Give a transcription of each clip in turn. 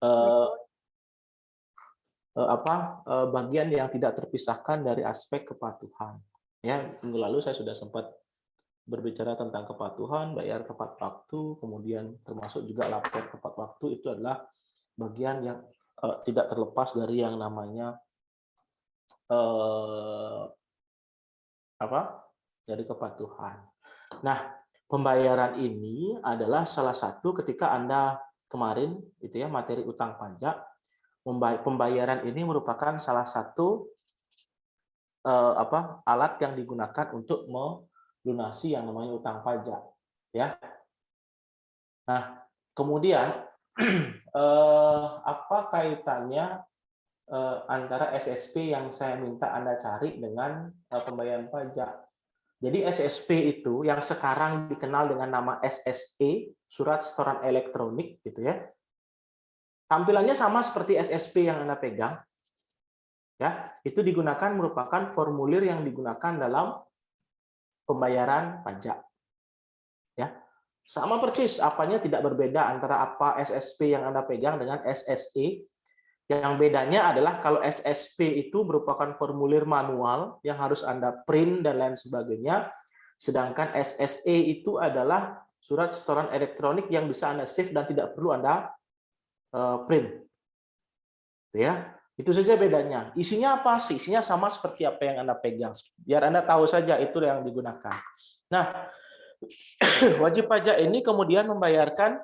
eh, bagian yang tidak terpisahkan dari aspek kepatuhan. Ya, minggu lalu saya sudah sempat berbicara tentang kepatuhan, bayar tepat waktu, kemudian termasuk juga lapor tepat waktu, itu adalah bagian yang tidak terlepas dari yang namanya dari kepatuhan. Nah, pembayaran ini adalah salah satu ketika Anda kemarin itu ya materi utang pajak, pembayaran ini merupakan salah satu alat yang digunakan untuk melunasi yang namanya utang pajak, ya. Nah, kemudian apa kaitannya antara SSP yang saya minta Anda cari dengan pembayaran pajak? Jadi SSP itu yang sekarang dikenal dengan nama SSE, surat setoran elektronik gitu ya. Tampilannya sama seperti SSP yang Anda pegang. Ya, itu digunakan merupakan formulir yang digunakan dalam pembayaran pajak. Ya. Sama persis, apanya tidak berbeda antara apa SSP yang Anda pegang dengan SSE. Yang bedanya adalah kalau SSP itu merupakan formulir manual yang harus Anda print dan lain sebagainya, sedangkan SSE itu adalah surat setoran elektronik yang bisa Anda save dan tidak perlu Anda print. Ya, itu saja bedanya. Isinya apa sih? Isinya sama seperti apa yang Anda pegang. Biar Anda tahu saja itu yang digunakan. Nah, wajib pajak ini kemudian membayarkan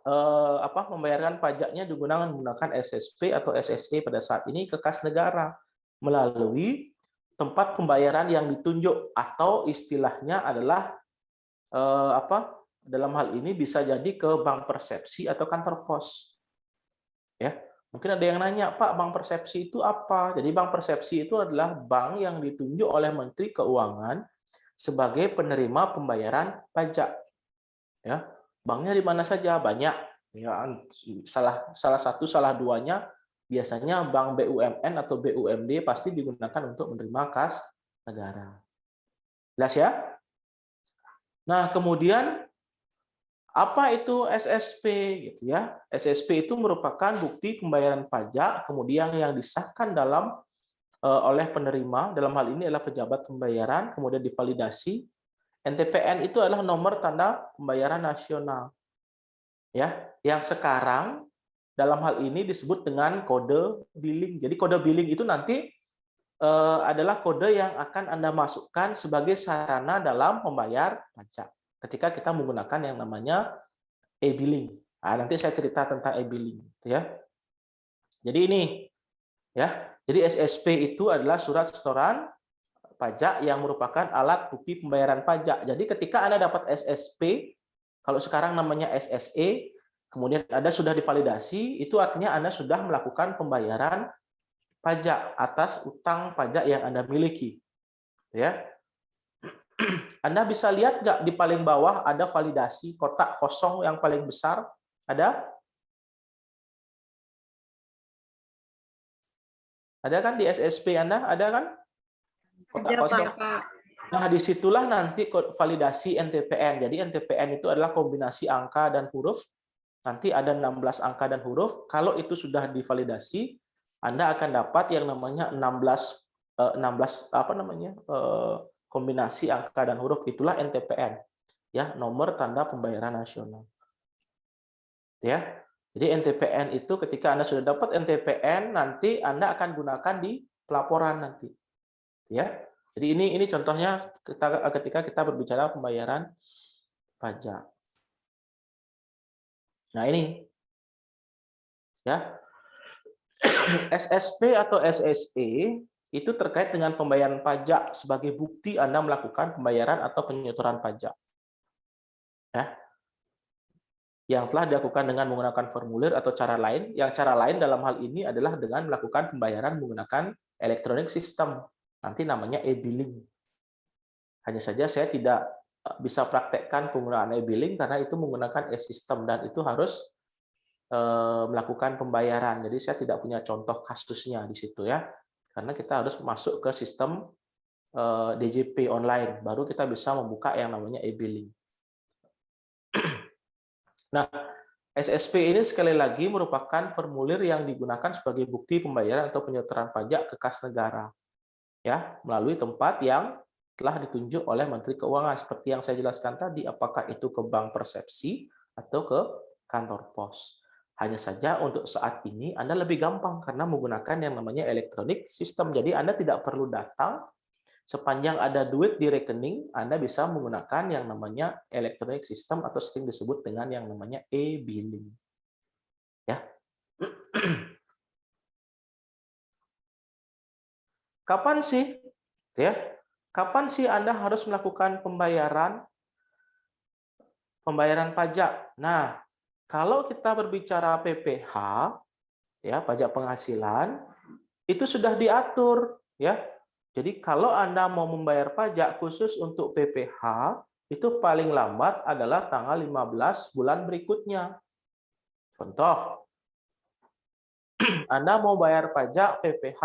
membayarkan pajaknya menggunakan SSP atau SSE pada saat ini ke kas negara melalui tempat pembayaran yang ditunjuk atau istilahnya adalah dalam hal ini bisa jadi ke bank persepsi atau kantor pos. Ya, mungkin ada yang nanya, Pak, bank persepsi itu apa? Jadi bank persepsi itu adalah bank yang ditunjuk oleh Menteri Keuangan sebagai penerima pembayaran pajak. Ya, banknya di mana saja banyak. Ya, salah duanya biasanya bank BUMN atau BUMD pasti digunakan untuk menerima kas negara. Jelas ya? Nah, kemudian apa itu SSP gitu ya? SSP itu merupakan bukti pembayaran pajak kemudian yang disahkan oleh penerima, dalam hal ini adalah pejabat pembayaran, kemudian divalidasi. NTPN itu adalah nomor tanda pembayaran nasional. Ya, yang sekarang dalam hal ini disebut dengan kode billing. Jadi kode billing itu nanti adalah kode yang akan Anda masukkan sebagai sarana dalam membayar pajak ketika kita menggunakan yang namanya e-billing. Nah, nanti saya cerita tentang e-billing ya. Jadi ini ya. Jadi SSP itu adalah surat setoran pajak yang merupakan alat bukti pembayaran pajak. Jadi ketika Anda dapat SSP, kalau sekarang namanya SSE, kemudian Anda sudah divalidasi, itu artinya Anda sudah melakukan pembayaran pajak atas utang pajak yang Anda miliki. Ya. Anda bisa lihat nggak di paling bawah ada validasi kotak kosong yang paling besar? Ada? Ada kan di SSP Anda? Ada kan? Kotak kosong. Pak. Nah, disitulah nanti validasi NTPN. Jadi NTPN itu adalah kombinasi angka dan huruf. Nanti ada 16 angka dan huruf. Kalau itu sudah divalidasi, Anda akan dapat yang namanya 16 kombinasi angka dan huruf. Itulah NTPN. Ya, nomor tanda pembayaran nasional. Ya. Jadi NTPN itu ketika Anda sudah dapat NTPN, nanti Anda akan gunakan di pelaporan nanti. Ya. Jadi ini contohnya ketika kita berbicara pembayaran pajak. Nah, ini ya. SSP atau SSE itu terkait dengan pembayaran pajak sebagai bukti Anda melakukan pembayaran atau penyetoran pajak. Ya. Yang telah dilakukan dengan menggunakan formulir atau cara lain. Yang cara lain dalam hal ini adalah dengan melakukan pembayaran menggunakan electronic system. Nanti namanya e-billing. Hanya saja saya tidak bisa praktekkan penggunaan e-billing karena itu menggunakan e-system dan itu harus melakukan pembayaran. Jadi saya tidak punya contoh kasusnya di situ ya. Karena kita harus masuk ke sistem DJP online baru kita bisa membuka yang namanya e-billing. Nah, SSP ini sekali lagi merupakan formulir yang digunakan sebagai bukti pembayaran atau penyetoran pajak ke kas negara, ya, melalui tempat yang telah ditunjuk oleh Menteri Keuangan seperti yang saya jelaskan tadi, apakah itu ke bank persepsi atau ke kantor pos. Hanya saja untuk saat ini Anda lebih gampang karena menggunakan yang namanya electronic system. Jadi Anda tidak perlu datang. Sepanjang ada duit di rekening, Anda bisa menggunakan yang namanya electronic system atau sering disebut dengan yang namanya e-billing. Ya. Kapan sih? Ya. Kapan sih Anda harus melakukan pembayaran pajak? Nah, kalau kita berbicara PPH, ya, pajak penghasilan, itu sudah diatur, ya. Jadi kalau Anda mau membayar pajak khusus untuk PPH, itu paling lambat adalah tanggal 15 bulan berikutnya. Contoh, Anda mau bayar pajak PPH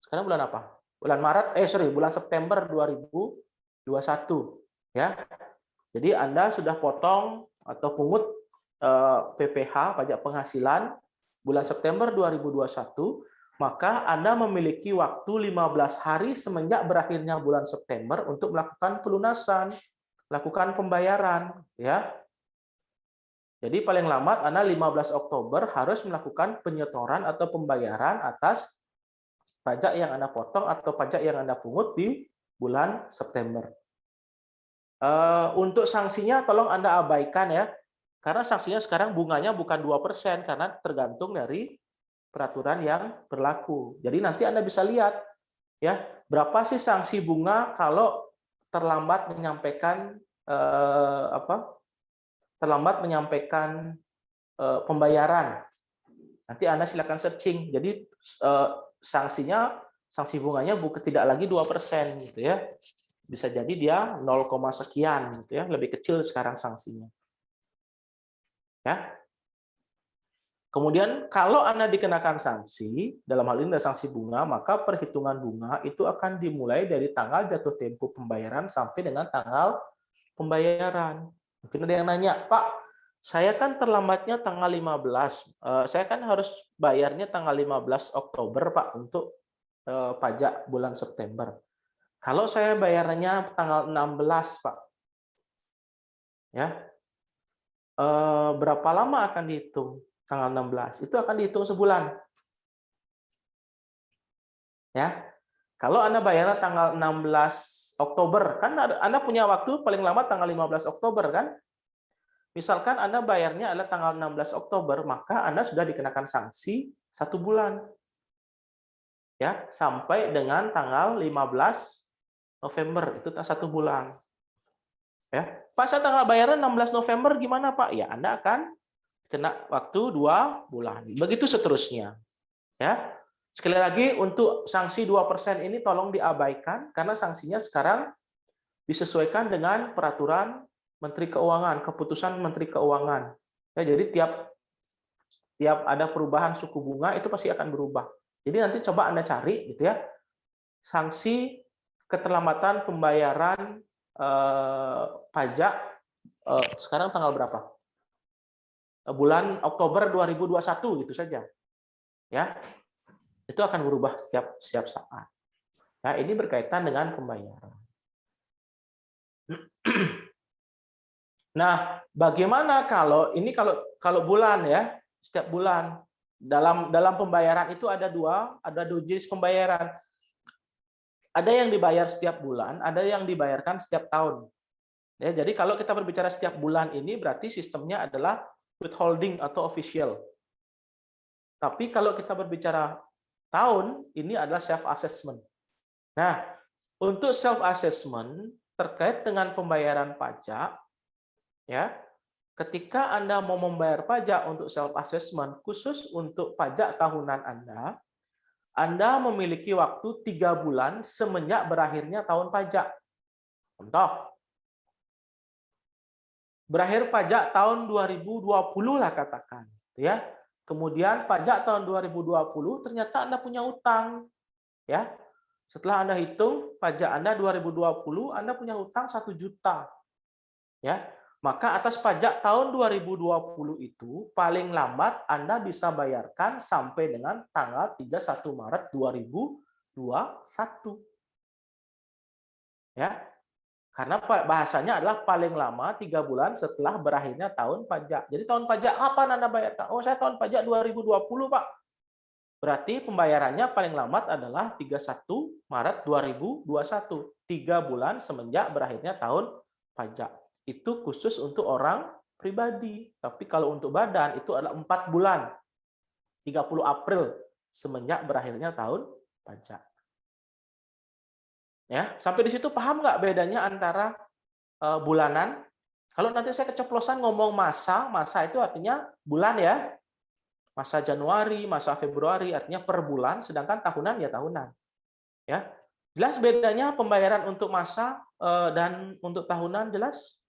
sekarang bulan apa? Bulan September 2021, ya. Jadi Anda sudah potong atau pungut PPH, pajak penghasilan bulan September 2021, maka Anda memiliki waktu 15 hari semenjak berakhirnya bulan September untuk melakukan pelunasan, melakukan pembayaran, ya. Jadi paling lambat Anda 15 Oktober harus melakukan penyetoran atau pembayaran atas pajak yang Anda potong atau pajak yang Anda pungut di bulan September. Untuk sanksinya tolong Anda abaikan, ya. Karena sanksinya sekarang bunganya bukan 2% karena tergantung dari peraturan yang berlaku. Jadi nanti Anda bisa lihat, ya, berapa sih sanksi bunga kalau terlambat menyampaikan pembayaran. Nanti Anda silakan searching. Jadi sanksi bunganya tidak lagi 2%, gitu ya. Bisa jadi dia 0, sekian, gitu ya, lebih kecil sekarang sanksinya. Ya. Kemudian kalau Anda dikenakan sanksi, dalam hal ini ada sanksi bunga, maka perhitungan bunga itu akan dimulai dari tanggal jatuh tempo pembayaran sampai dengan tanggal pembayaran. Mungkin ada yang nanya, Pak, saya kan terlambatnya tanggal 15, saya kan harus bayarnya tanggal 15 Oktober, Pak, untuk pajak bulan September. Kalau saya bayarnya tanggal 16, Pak, ya, berapa lama akan dihitung? Tanggal 16 itu akan dihitung sebulan, ya. Kalau Anda bayarnya tanggal 16 Oktober, kan Anda punya waktu paling lama tanggal 15 Oktober, kan? Misalkan Anda bayarnya adalah tanggal 16 Oktober, maka Anda sudah dikenakan sanksi 1 bulan, ya, sampai dengan tanggal 15 November, itu 1 bulan. Ya. Pak, saya tanggal bayarnya 16 November gimana, Pak? Ya, Anda akan kena waktu 2 bulan. Begitu seterusnya. Ya. Sekali lagi, untuk sanksi 2% ini tolong diabaikan, karena sanksinya sekarang disesuaikan dengan peraturan Menteri Keuangan, keputusan Menteri Keuangan. Ya, jadi tiap ada perubahan suku bunga, itu pasti akan berubah. Jadi nanti coba Anda cari, gitu ya, sanksi keterlambatan pembayaran pajak sekarang tanggal berapa? Bulan Oktober 2021, gitu saja. Ya. Itu akan berubah setiap saat. Nah, ini berkaitan dengan pembayaran. Nah, bagaimana kalau bulan, ya, setiap bulan dalam pembayaran itu ada dua jenis pembayaran. Ada yang dibayar setiap bulan, ada yang dibayarkan setiap tahun. Ya, jadi kalau kita berbicara setiap bulan ini berarti sistemnya adalah withholding atau official. Tapi kalau kita berbicara tahun, ini adalah self assessment. Nah, untuk self assessment terkait dengan pembayaran pajak, ya, ketika Anda mau membayar pajak untuk self assessment khusus untuk pajak tahunan Anda memiliki waktu 3 bulan semenjak berakhirnya tahun pajak. Contoh, berakhir pajak tahun 2020 lah katakan, ya. Kemudian pajak tahun 2020 ternyata Anda punya utang, ya. Setelah Anda hitung pajak Anda 2020, Anda punya utang 1 juta. Ya. Maka atas pajak tahun 2020 itu paling lambat Anda bisa bayarkan sampai dengan tanggal 31 Maret 2021. Ya, karena bahasanya adalah paling lama 3 bulan setelah berakhirnya tahun pajak. Jadi tahun pajak kapan Anda bayarkan? Oh, saya tahun pajak 2020, Pak. Berarti pembayarannya paling lambat adalah 31 Maret 2021. 3 bulan semenjak berakhirnya tahun pajak. Itu khusus untuk orang pribadi. Tapi kalau untuk badan itu adalah 4 bulan. 30 April semenjak berakhirnya tahun pajak. Ya, sampai di situ paham nggak bedanya antara bulanan? Kalau nanti saya keceplosan ngomong masa itu artinya bulan ya. Masa Januari, masa Februari artinya per bulan, sedangkan tahunan ya tahunan. Ya. Jelas bedanya pembayaran untuk masa dan untuk tahunan jelas?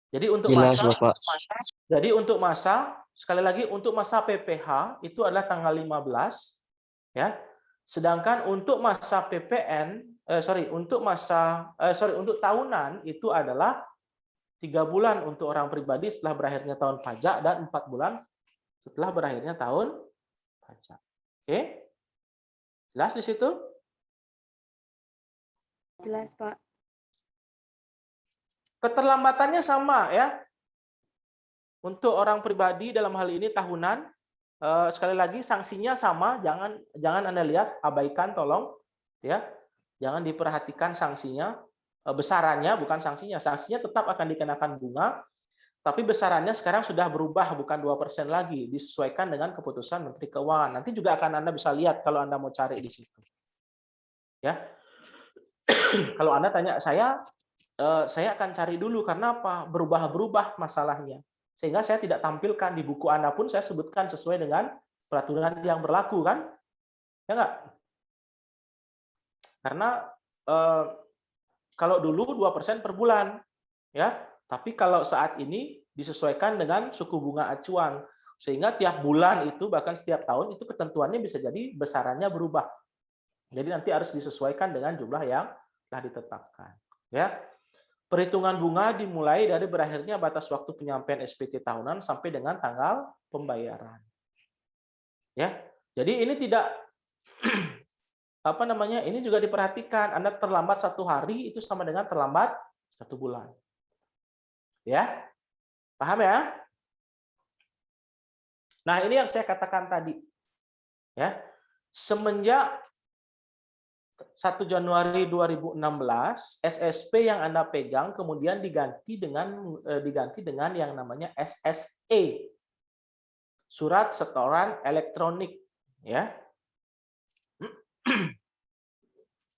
Jadi untuk Jelas, masa, Bapak. sekali lagi untuk masa PPH itu adalah tanggal 15 ya. Sedangkan untuk masa PPN untuk tahunan itu adalah 3 bulan untuk orang pribadi setelah berakhirnya tahun pajak dan 4 bulan setelah berakhirnya tahun pajak. Oke? Jelas di situ? Jelas, Pak. Keterlambatannya sama ya. Untuk orang pribadi dalam hal ini tahunan, sekali lagi sanksinya sama, jangan Anda lihat, abaikan tolong ya. Jangan diperhatikan sanksinya, besarannya bukan sanksinya. Sanksinya tetap akan dikenakan bunga, tapi besarannya sekarang sudah berubah, bukan 2% lagi, disesuaikan dengan keputusan Menteri Keuangan. Nanti juga akan Anda bisa lihat kalau Anda mau cari di situ. Ya. Kalau Anda tanya saya akan cari dulu karena apa? Berubah-berubah masalahnya. Sehingga saya tidak tampilkan di buku Anda pun saya sebutkan sesuai dengan peraturan yang berlaku kan? Ya enggak? Karena kalau dulu 2% per bulan, ya. Tapi kalau saat ini disesuaikan dengan suku bunga acuan, sehingga tiap bulan itu bahkan setiap tahun itu ketentuannya bisa jadi besarannya berubah. Jadi nanti harus disesuaikan dengan jumlah yang telah ditetapkan. Ya, perhitungan bunga dimulai dari berakhirnya batas waktu penyampaian SPT tahunan sampai dengan tanggal pembayaran. Ya, jadi ini tidak ini juga diperhatikan. Anda terlambat 1 hari itu sama dengan terlambat 1 bulan. Ya, paham ya? Nah, ini yang saya katakan tadi. Ya, semenjak 1 Januari 2016, SSP yang Anda pegang kemudian diganti dengan yang namanya SSE, surat setoran elektronik. Ya,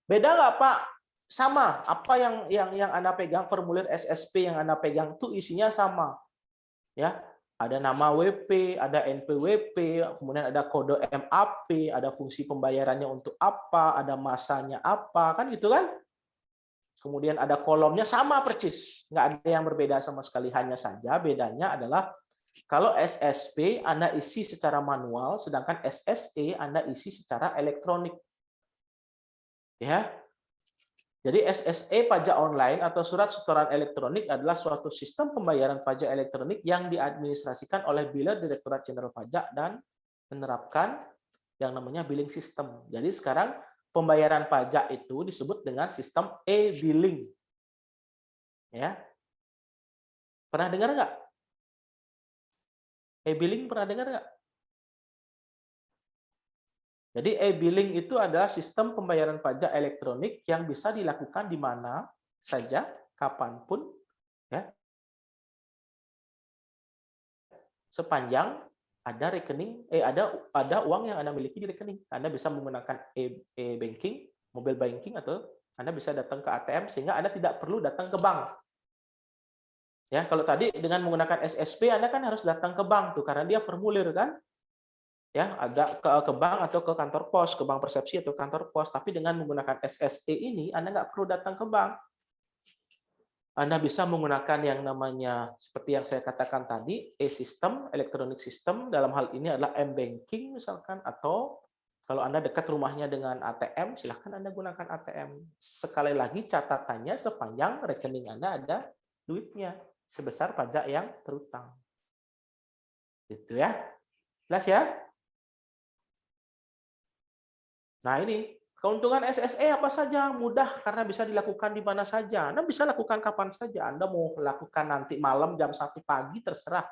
beda nggak Pak? Sama, apa yang Anda pegang, formulir SSP yang Anda pegang itu isinya sama. Ya, ada nama WP, ada NPWP, kemudian ada kode MAP, ada fungsi pembayarannya untuk apa, ada masanya apa, kan gitu kan? Kemudian ada kolomnya sama persis, nggak ada yang berbeda sama sekali, hanya saja bedanya adalah kalau SSP Anda isi secara manual, sedangkan SSE Anda isi secara elektronik. Ya, jadi SSE pajak online atau surat setoran elektronik adalah suatu sistem pembayaran pajak elektronik yang diadministrasikan oleh Biller Direktorat Jenderal Pajak dan menerapkan yang namanya billing system. Jadi sekarang pembayaran pajak itu disebut dengan sistem e-billing. Ya, pernah dengar nggak? E-billing pernah dengar nggak? Jadi e-billing itu adalah sistem pembayaran pajak elektronik yang bisa dilakukan di mana saja, kapanpun, ya, sepanjang ada rekening, ada uang yang Anda miliki di rekening. Anda bisa menggunakan e-banking, mobile banking, atau Anda bisa datang ke ATM sehingga Anda tidak perlu datang ke bank. Ya, kalau tadi dengan menggunakan SSP Anda kan harus datang ke bank tuh karena dia formulir kan. Ya, agak ke bank atau ke kantor pos, ke bank persepsi atau kantor pos. Tapi dengan menggunakan SSE ini, Anda nggak perlu datang ke bank. Anda bisa menggunakan yang namanya, seperti yang saya katakan tadi, e-system, electronic system, dalam hal ini adalah m-banking misalkan, atau kalau Anda dekat rumahnya dengan ATM, silahkan Anda gunakan ATM. Sekali lagi catatannya sepanjang rekening Anda ada duitnya sebesar pajak yang terutang. Gitu ya. Jelas ya? Nah, ini keuntungan SSE apa saja? Mudah karena bisa dilakukan di mana saja. Anda bisa lakukan kapan saja. Anda mau lakukan nanti malam jam 1 pagi terserah.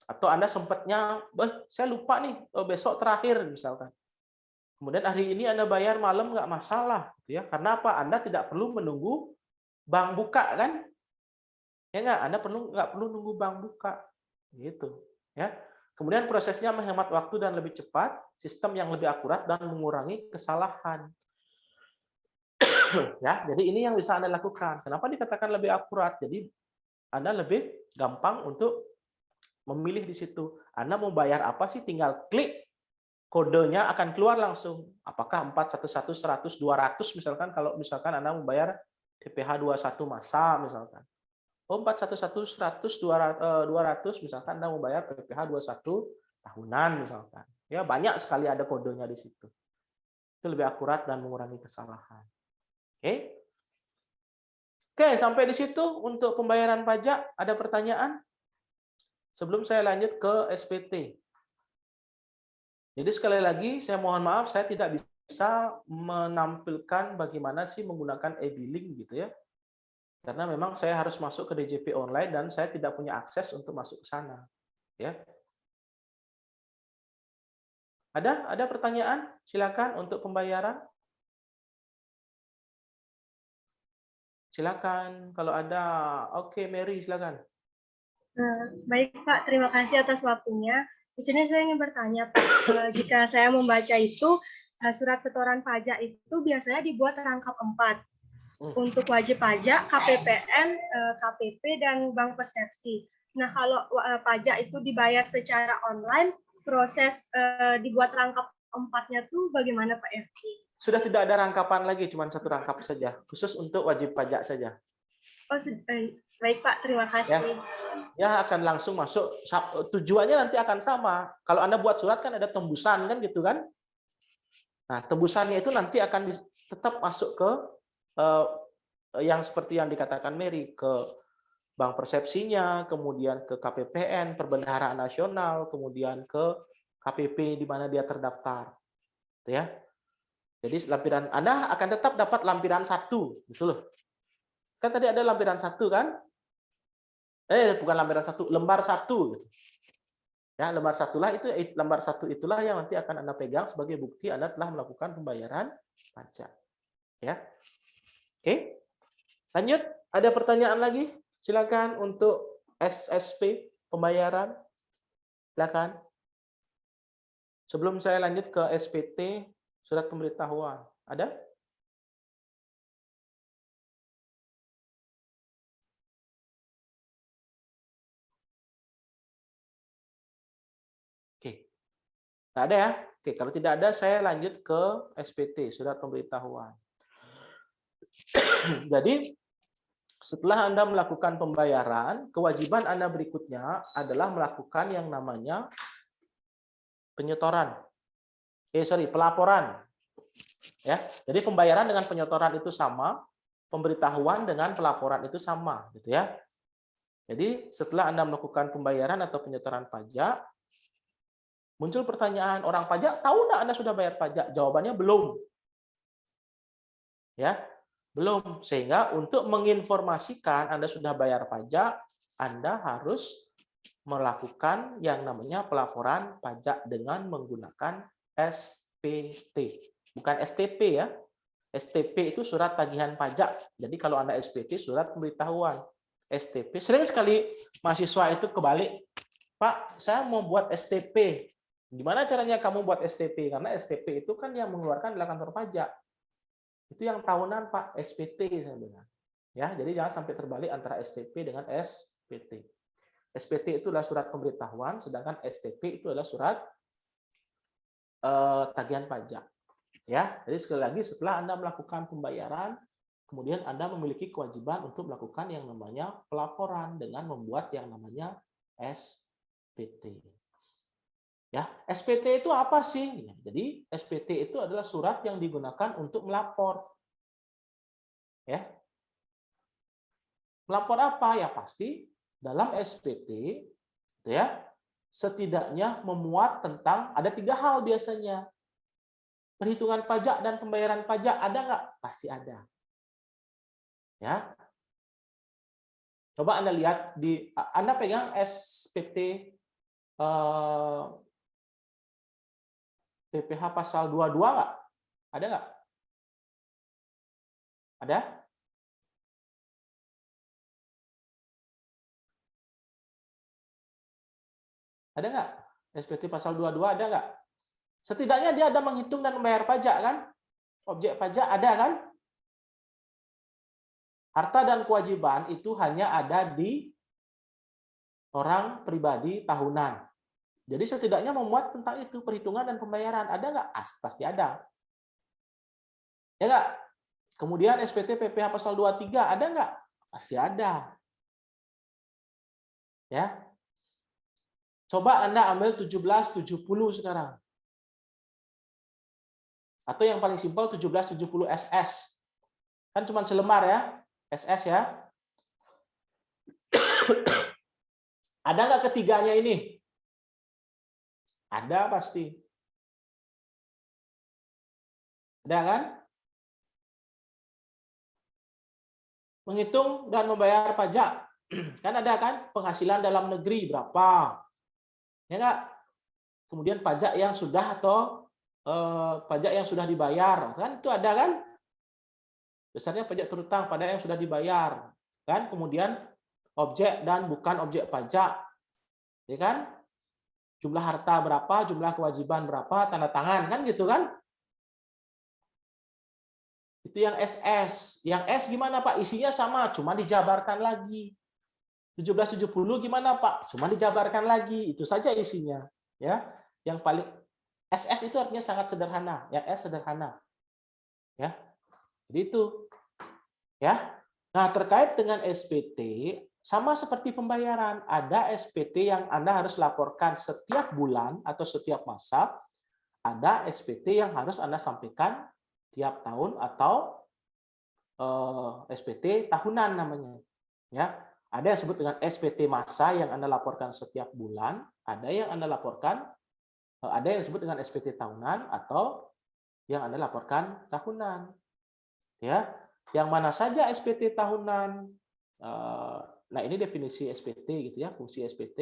Atau Anda sempatnya, saya lupa nih, besok terakhir misalkan. Kemudian hari ini Anda bayar malam nggak masalah, gitu ya. Karena apa? Anda tidak perlu menunggu bank buka kan? Ya nggak? Anda nggak perlu nunggu bank buka, gitu. Ya. Kemudian prosesnya menghemat waktu dan lebih cepat, sistem yang lebih akurat dan mengurangi kesalahan. Ya, jadi ini yang bisa Anda lakukan. Kenapa dikatakan lebih akurat? Jadi Anda lebih gampang untuk memilih di situ. Anda mau bayar apa sih? Tinggal klik, kodenya akan keluar langsung. Apakah 411 100 200 misalkan, kalau misalkan Anda membayar DPH 21 masa misalkan. Oh, 411 100 200 misalkan Anda membayar PPh 21 tahunan misalkan. Ya, banyak sekali ada kodenya di situ. Itu lebih akurat dan mengurangi kesalahan. Oke. Oke, sampai di situ untuk pembayaran pajak. Ada pertanyaan? Sebelum saya lanjut ke SPT. Jadi sekali lagi, saya mohon maaf, saya tidak bisa menampilkan bagaimana sih menggunakan e-billing gitu ya. Karena memang saya harus masuk ke DJP online dan saya tidak punya akses untuk masuk ke sana. Ya. Ada pertanyaan? Silakan untuk pembayaran. Silakan kalau ada. Oke, Mary, silakan. Baik Pak, terima kasih atas waktunya. Di sini saya ingin bertanya Pak, jika saya membaca itu surat setoran pajak itu biasanya dibuat rangkap 4 untuk wajib pajak, KPPN, KPP, dan bank persepsi. Nah, kalau pajak itu dibayar secara online, proses dibuat rangkap 4-nya tuh bagaimana Pak ya? Sudah tidak ada rangkapan lagi, cuma satu rangkap saja, khusus untuk wajib pajak saja. Oh, baik Pak, terima kasih. Ya akan langsung masuk. Tujuannya nanti akan sama. Kalau Anda buat surat kan ada tembusan kan gitu kan? Nah, tembusannya itu nanti akan tetap masuk ke yang seperti yang dikatakan Mary, ke bank persepsinya, kemudian ke KPPN, Perbendaharaan Nasional, kemudian ke KPP di mana dia terdaftar. Ya. Jadi lampiran Anda akan tetap dapat lampiran 1, gitu loh. Kan tadi ada lampiran 1 kan? Bukan lampiran 1, lembar 1 gitu. Ya, lembar 1 itulah yang nanti akan Anda pegang sebagai bukti Anda telah melakukan pembayaran pajak. Ya. Oke. Lanjut, ada pertanyaan lagi? Silakan untuk SSP pembayaran. Silakan. Sebelum saya lanjut ke SPT, surat pemberitahuan. Ada? Oke. Nggak ada ya? Oke, kalau tidak ada, saya lanjut ke SPT, surat pemberitahuan. Jadi, setelah Anda melakukan pembayaran, kewajiban Anda berikutnya adalah melakukan yang namanya pelaporan. Ya, jadi pembayaran dengan penyetoran itu sama, pemberitahuan dengan pelaporan itu sama, gitu ya. Jadi setelah Anda melakukan pembayaran atau penyetoran pajak, muncul pertanyaan, orang pajak tahu nggak Anda sudah bayar pajak? Jawabannya belum. Ya, belum. Sehingga untuk menginformasikan Anda sudah bayar pajak, Anda harus melakukan yang namanya pelaporan pajak dengan menggunakan SPT. Bukan STP ya. STP itu surat tagihan pajak. Jadi kalau Anda SPT, surat pemberitahuan. STP, sering sekali mahasiswa itu kebalik. Pak, saya mau buat STP. Gimana caranya kamu buat STP? Karena STP itu kan yang mengeluarkan adalah kantor pajak. Itu yang tahunan, Pak, SPT saya bilang. Ya, jadi jangan sampai terbalik antara STP dengan SPT. SPT itu adalah surat pemberitahuan, sedangkan STP itu adalah surat tagihan pajak. Ya, jadi sekali lagi setelah Anda melakukan pembayaran, kemudian Anda memiliki kewajiban untuk melakukan yang namanya pelaporan dengan membuat yang namanya SPT. Ya, SPT itu apa sih? Jadi SPT itu adalah surat yang digunakan untuk melapor. Ya. Melapor apa? Ya pasti dalam SPT ya setidaknya memuat tentang ada 3 hal biasanya. Perhitungan pajak dan pembayaran pajak ada nggak? Pasti ada. Ya. Coba Anda lihat Anda pegang SPT PPh pasal 22 nggak? Ada nggak? Ada? Ada nggak? SPT pasal 22 ada nggak? Setidaknya dia ada menghitung dan membayar pajak kan? Objek pajak ada kan? Harta dan kewajiban itu hanya ada di orang pribadi tahunan. Jadi setidaknya memuat tentang itu, perhitungan dan pembayaran. Ada nggak? Pasti ada. Ya nggak? Kemudian SPT PPh pasal 23 ada nggak? Pasti ada. Ya. Coba Anda ambil 1770 sekarang. Atau yang paling simpel 1770 SS. Kan cuma selembar ya, SS ya. Ada nggak ketiganya ini? Ada pasti. Ada kan? Menghitung dan membayar pajak. Kan ada kan? Penghasilan dalam negeri berapa? Ya nggak? Kemudian pajak yang sudah atau pajak yang sudah dibayar. Kan itu ada kan? Besarnya pajak terutang pada yang sudah dibayar. Kan? Kemudian objek dan bukan objek pajak. Ya kan? Jumlah harta berapa, jumlah kewajiban berapa, tanda tangan, kan gitu kan? Itu yang SS. Yang S gimana Pak? Isinya sama, cuma dijabarkan lagi. 1770 gimana Pak? Cuma dijabarkan lagi. Itu saja isinya. Ya, yang paling SS itu artinya sangat sederhana. Yang S sederhana. Ya, jadi itu. Ya. Nah, terkait dengan SPT, sama seperti pembayaran, ada SPT yang Anda harus laporkan setiap bulan atau setiap masa, ada SPT yang harus Anda sampaikan tiap tahun atau SPT tahunan namanya. Ya, ada yang disebut dengan SPT masa yang Anda laporkan setiap bulan, ada yang Anda laporkan, ada yang disebut dengan SPT tahunan atau yang Anda laporkan tahunan. Ya, yang mana saja SPT tahunan? Nah, ini definisi SPT gitu ya, fungsi SPT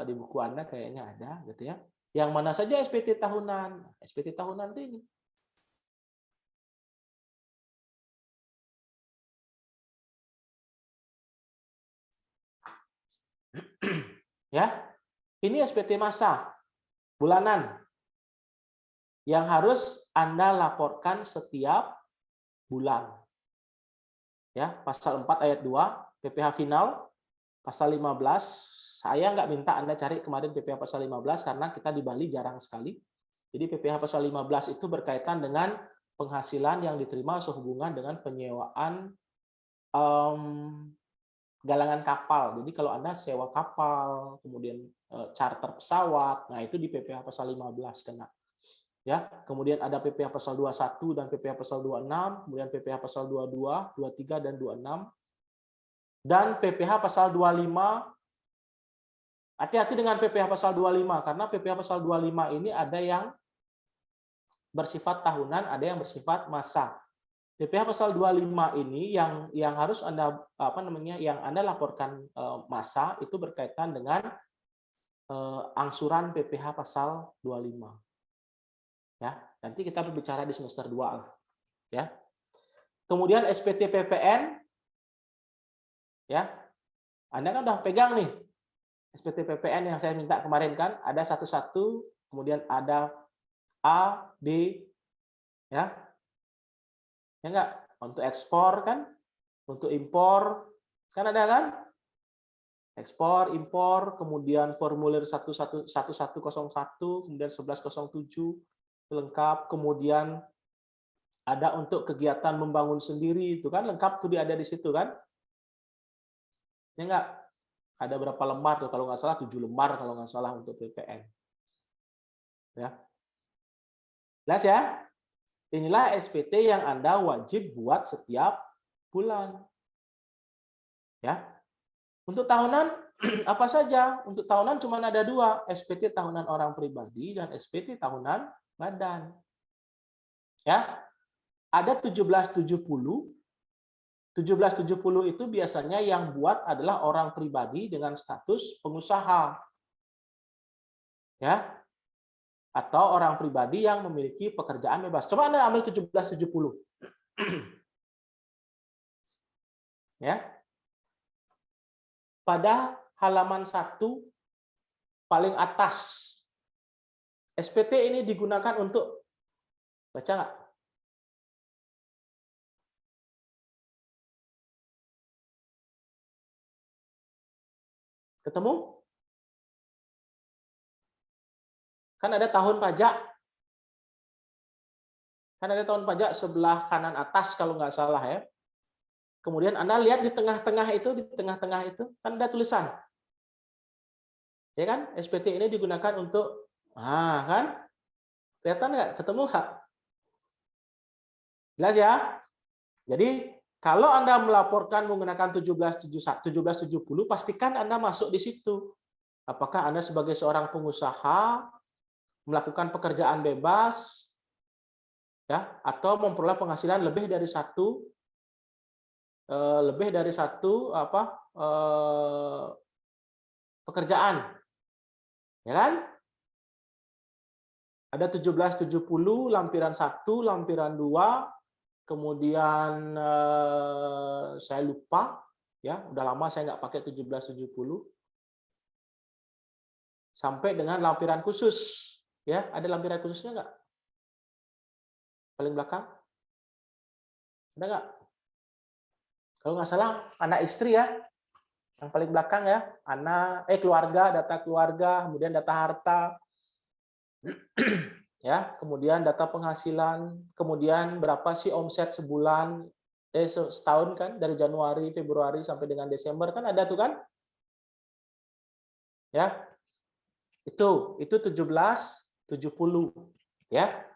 di buku Anda kayaknya ada gitu ya. Yang mana saja SPT tahunan? SPT tahunan itu ini. Ya, ini SPT masa bulanan yang harus Anda laporkan setiap bulan. Ya, pasal 4 ayat 2 PPh final, pasal 15, saya nggak minta Anda cari kemarin PPh pasal 15 karena kita di Bali jarang sekali. Jadi PPh pasal 15 itu berkaitan dengan penghasilan yang diterima sehubungan dengan penyewaan galangan kapal. Jadi kalau Anda sewa kapal, kemudian charter pesawat, nah itu di PPh pasal 15 kena. Ya, kemudian ada PPh pasal 21 dan PPh pasal 26, kemudian PPh pasal 22, 23 dan 26. Dan PPh pasal 25. Hati-hati dengan PPh pasal 25 karena PPh pasal 25 ini ada yang bersifat tahunan, ada yang bersifat masa. PPh pasal 25 ini yang harus Anda yang Anda laporkan masa itu berkaitan dengan angsuran PPh pasal 25. Ya, nanti kita berbicara di semester 2 ya. Kemudian SPT PPN ya. Anda kan udah pegang nih SPT PPN yang saya minta kemarin kan, ada satu-satu, kemudian ada A, B ya. Ya enggak? Untuk ekspor kan, untuk impor kan ada kan? Ekspor, impor, kemudian formulir 1101, kemudian 1107 lengkap, kemudian ada untuk kegiatan membangun sendiri itu kan lengkap tuh ada di situ kan? Ya enggak? Ada berapa lembar tuh kalau nggak salah 7 lembar kalau nggak salah untuk PPN. Ya. Jelas ya? Inilah SPT yang Anda wajib buat setiap bulan. Ya. Untuk tahunan apa saja? Untuk tahunan cuma ada dua, SPT tahunan orang pribadi dan SPT tahunan badan. Ya. Ada 1770. 1770 itu biasanya yang buat adalah orang pribadi dengan status pengusaha. Ya. Atau orang pribadi yang memiliki pekerjaan bebas. Coba Anda ambil 1770. Ya. Pada halaman 1 paling atas. SPT ini digunakan untuk baca nggak? Ketemu? Kan ada tahun pajak. Kan ada tahun pajak sebelah kanan atas kalau nggak salah ya. Kemudian Anda lihat di tengah-tengah itu kan ada tulisan. Ya kan? SPT ini digunakan untuk kan? Kelihatan nggak? Ketemu nggak? Jelas ya? Jadi kalau Anda melaporkan menggunakan 1770, pastikan Anda masuk di situ. Apakah Anda sebagai seorang pengusaha melakukan pekerjaan bebas, ya, atau memperoleh penghasilan lebih dari satu pekerjaan, ya kan? Ada 1770 lampiran 1, lampiran 2, kemudian saya lupa, ya, udah lama saya nggak pakai 1770, sampai dengan lampiran khusus, ya, ada lampiran khususnya nggak? Paling belakang, ada nggak? Kalau nggak salah anak istri ya, yang paling belakang ya, keluarga, data keluarga, kemudian data harta, ya, kemudian data penghasilan, kemudian berapa sih omset sebulan, setahun kan, dari Januari, Februari sampai dengan Desember kan ada tuh kan, ya, itu 1770, ya.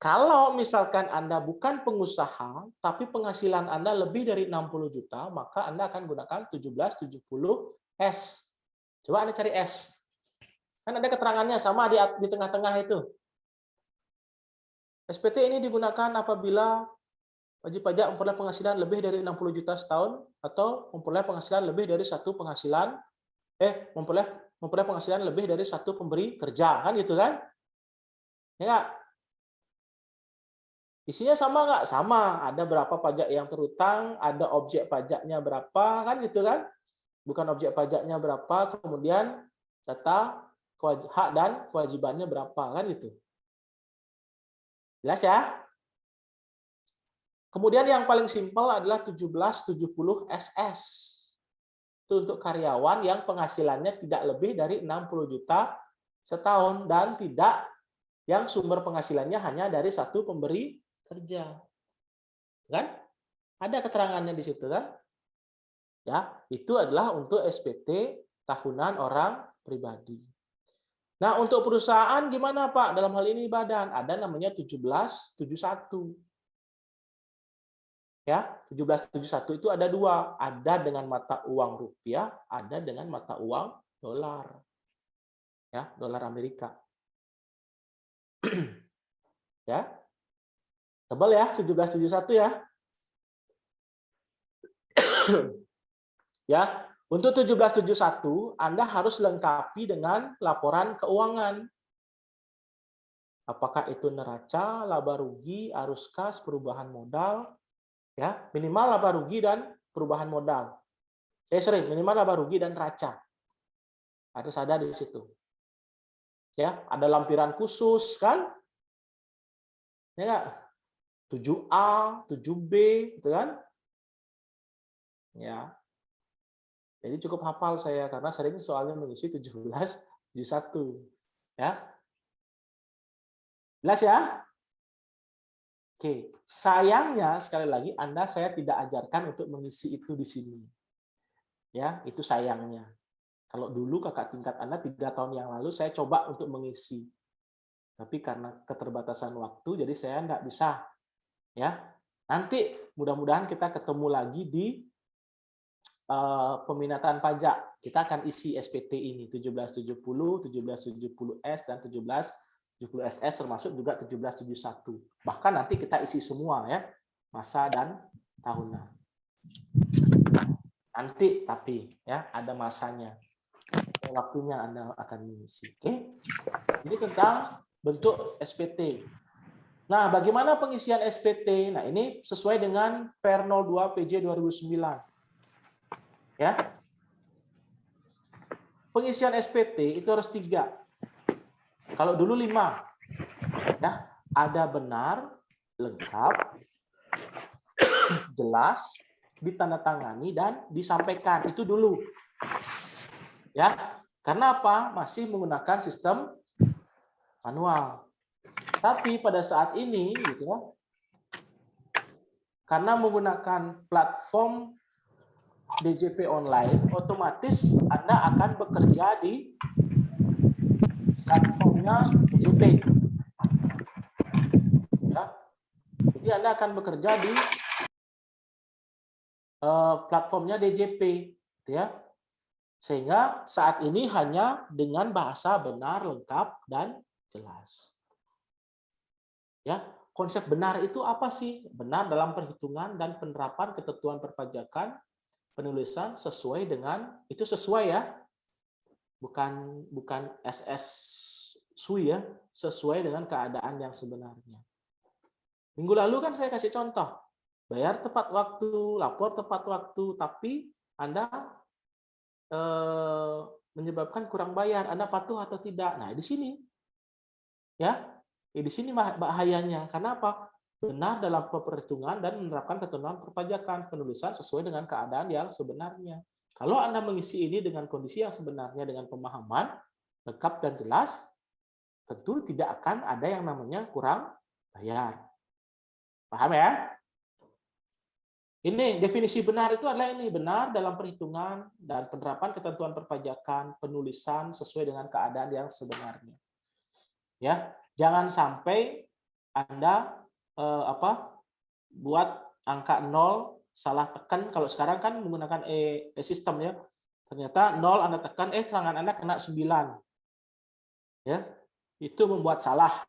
Kalau misalkan Anda bukan pengusaha, tapi penghasilan Anda lebih dari 60 juta, maka Anda akan gunakan 1770S. Coba Anda cari S. Kan ada keterangannya sama di tengah-tengah itu. SPT ini digunakan apabila wajib pajak memperoleh penghasilan lebih dari 60 juta setahun atau memperoleh penghasilan lebih dari satu penghasilan memperoleh penghasilan lebih dari satu pemberi kerja, kan gitu kan? Ya nggak? Isinya sama nggak? Sama. Ada berapa pajak yang terutang, ada objek pajaknya berapa, kan gitu kan? Bukan objek pajaknya berapa, kemudian data hak dan kewajibannya berapa, kan gitu. Jelas ya? Kemudian yang paling simpel adalah 1770 SS. Itu untuk karyawan yang penghasilannya tidak lebih dari 60 juta setahun dan tidak yang sumber penghasilannya hanya dari satu pemberi kerja. Kan? Ada keterangannya di situ kan? Ya, itu adalah untuk SPT tahunan orang pribadi. Nah, untuk perusahaan gimana, Pak? Dalam hal ini badan ada namanya 1771. Ya, 1771 itu ada dua, ada dengan mata uang rupiah, ada dengan mata uang dolar. Ya, dolar Amerika. Ya. Tebal ya 1771 ya. Ya, untuk 1771 Anda harus lengkapi dengan laporan keuangan. Apakah itu neraca, laba rugi, arus kas, perubahan modal, ya, minimal laba rugi dan perubahan modal. Minimal laba rugi dan neraca. Harus ada di situ. Ya, ada lampiran khusus kan? Ya enggak? 7A, 7B gitu kan? Ya. Jadi cukup hafal saya karena sering soalnya mengisi 1771. Ya. Jelas ya? Oke, sayangnya sekali lagi saya tidak ajarkan untuk mengisi itu di sini. Ya, itu sayangnya. Kalau dulu kakak tingkat Anda 3 tahun yang lalu saya coba untuk mengisi. Tapi karena keterbatasan waktu jadi saya enggak bisa. Ya. Nanti mudah-mudahan kita ketemu lagi di peminatan pajak. Kita akan isi SPT ini 1770, 1770S dan 1770SS termasuk juga 1771. Bahkan nanti kita isi semua ya, masa dan tahunan. Nanti tapi ya ada masanya. Waktunya Anda akan mengisi. Oke. Ini tentang bentuk SPT. Nah, bagaimana pengisian SPT? Nah, ini sesuai dengan Per 02 PJ 2009. Ya. Pengisian SPT itu harus 3. Kalau dulu 5. Ya, ada benar, lengkap, jelas, ditandatangani dan disampaikan. Itu dulu. Ya. Karena apa? Masih menggunakan sistem manual. Tapi pada saat ini gitu ya. Karena menggunakan platform DJP online, otomatis Anda akan bekerja di platformnya DJP. Ya. Jadi Anda akan bekerja di platformnya DJP, gitu ya. Sehingga saat ini hanya dengan bahasa benar, lengkap, dan jelas. Ya, konsep benar itu apa sih? Benar dalam perhitungan dan penerapan ketentuan perpajakan penulisan sesuai dengan itu sesuai ya, bukan SS sui ya, sesuai dengan keadaan yang sebenarnya. Minggu lalu kan saya kasih contoh, bayar tepat waktu, lapor tepat waktu, tapi Anda menyebabkan kurang bayar, Anda patuh atau tidak? Nah di sini ya, di sini bahayanya. Karena apa? Benar dalam perhitungan dan menerapkan ketentuan perpajakan penulisan sesuai dengan keadaan yang sebenarnya. Kalau Anda mengisi ini dengan kondisi yang sebenarnya dengan pemahaman lengkap dan jelas, tentu tidak akan ada yang namanya kurang bayar. Paham ya? Ini definisi benar itu adalah ini, benar dalam perhitungan dan penerapan ketentuan perpajakan penulisan sesuai dengan keadaan yang sebenarnya. Ya, jangan sampai Anda buat angka 0 salah tekan. Kalau sekarang kan menggunakan sistem ya, ternyata 0 Anda tekan, tangan Anda kena 9 ya, itu membuat salah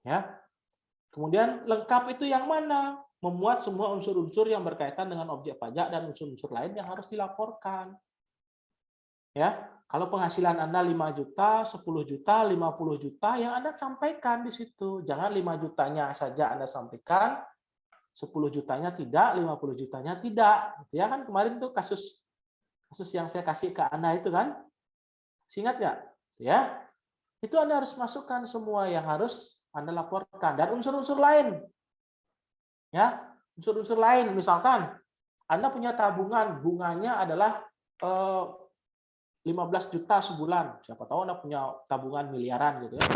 ya. Kemudian lengkap itu yang mana? Memuat semua unsur-unsur yang berkaitan dengan objek pajak dan unsur-unsur lain yang harus dilaporkan ya. Kalau penghasilan Anda 5 juta, 10 juta, 50 juta, yang Anda sampaikan di situ. Jangan 5 jutanya saja Anda sampaikan, 10 jutanya tidak, 50 jutanya tidak. Ya kan kemarin tuh kasus yang saya kasih ke Anda itu kan. Ingat nggak? Ya. Itu Anda harus masukkan semua yang harus Anda laporkan. Dan unsur-unsur lain. Ya, unsur-unsur lain. Misalkan Anda punya tabungan, bunganya adalah 15 juta sebulan. Siapa tahu Anda punya tabungan miliaran gitu ya.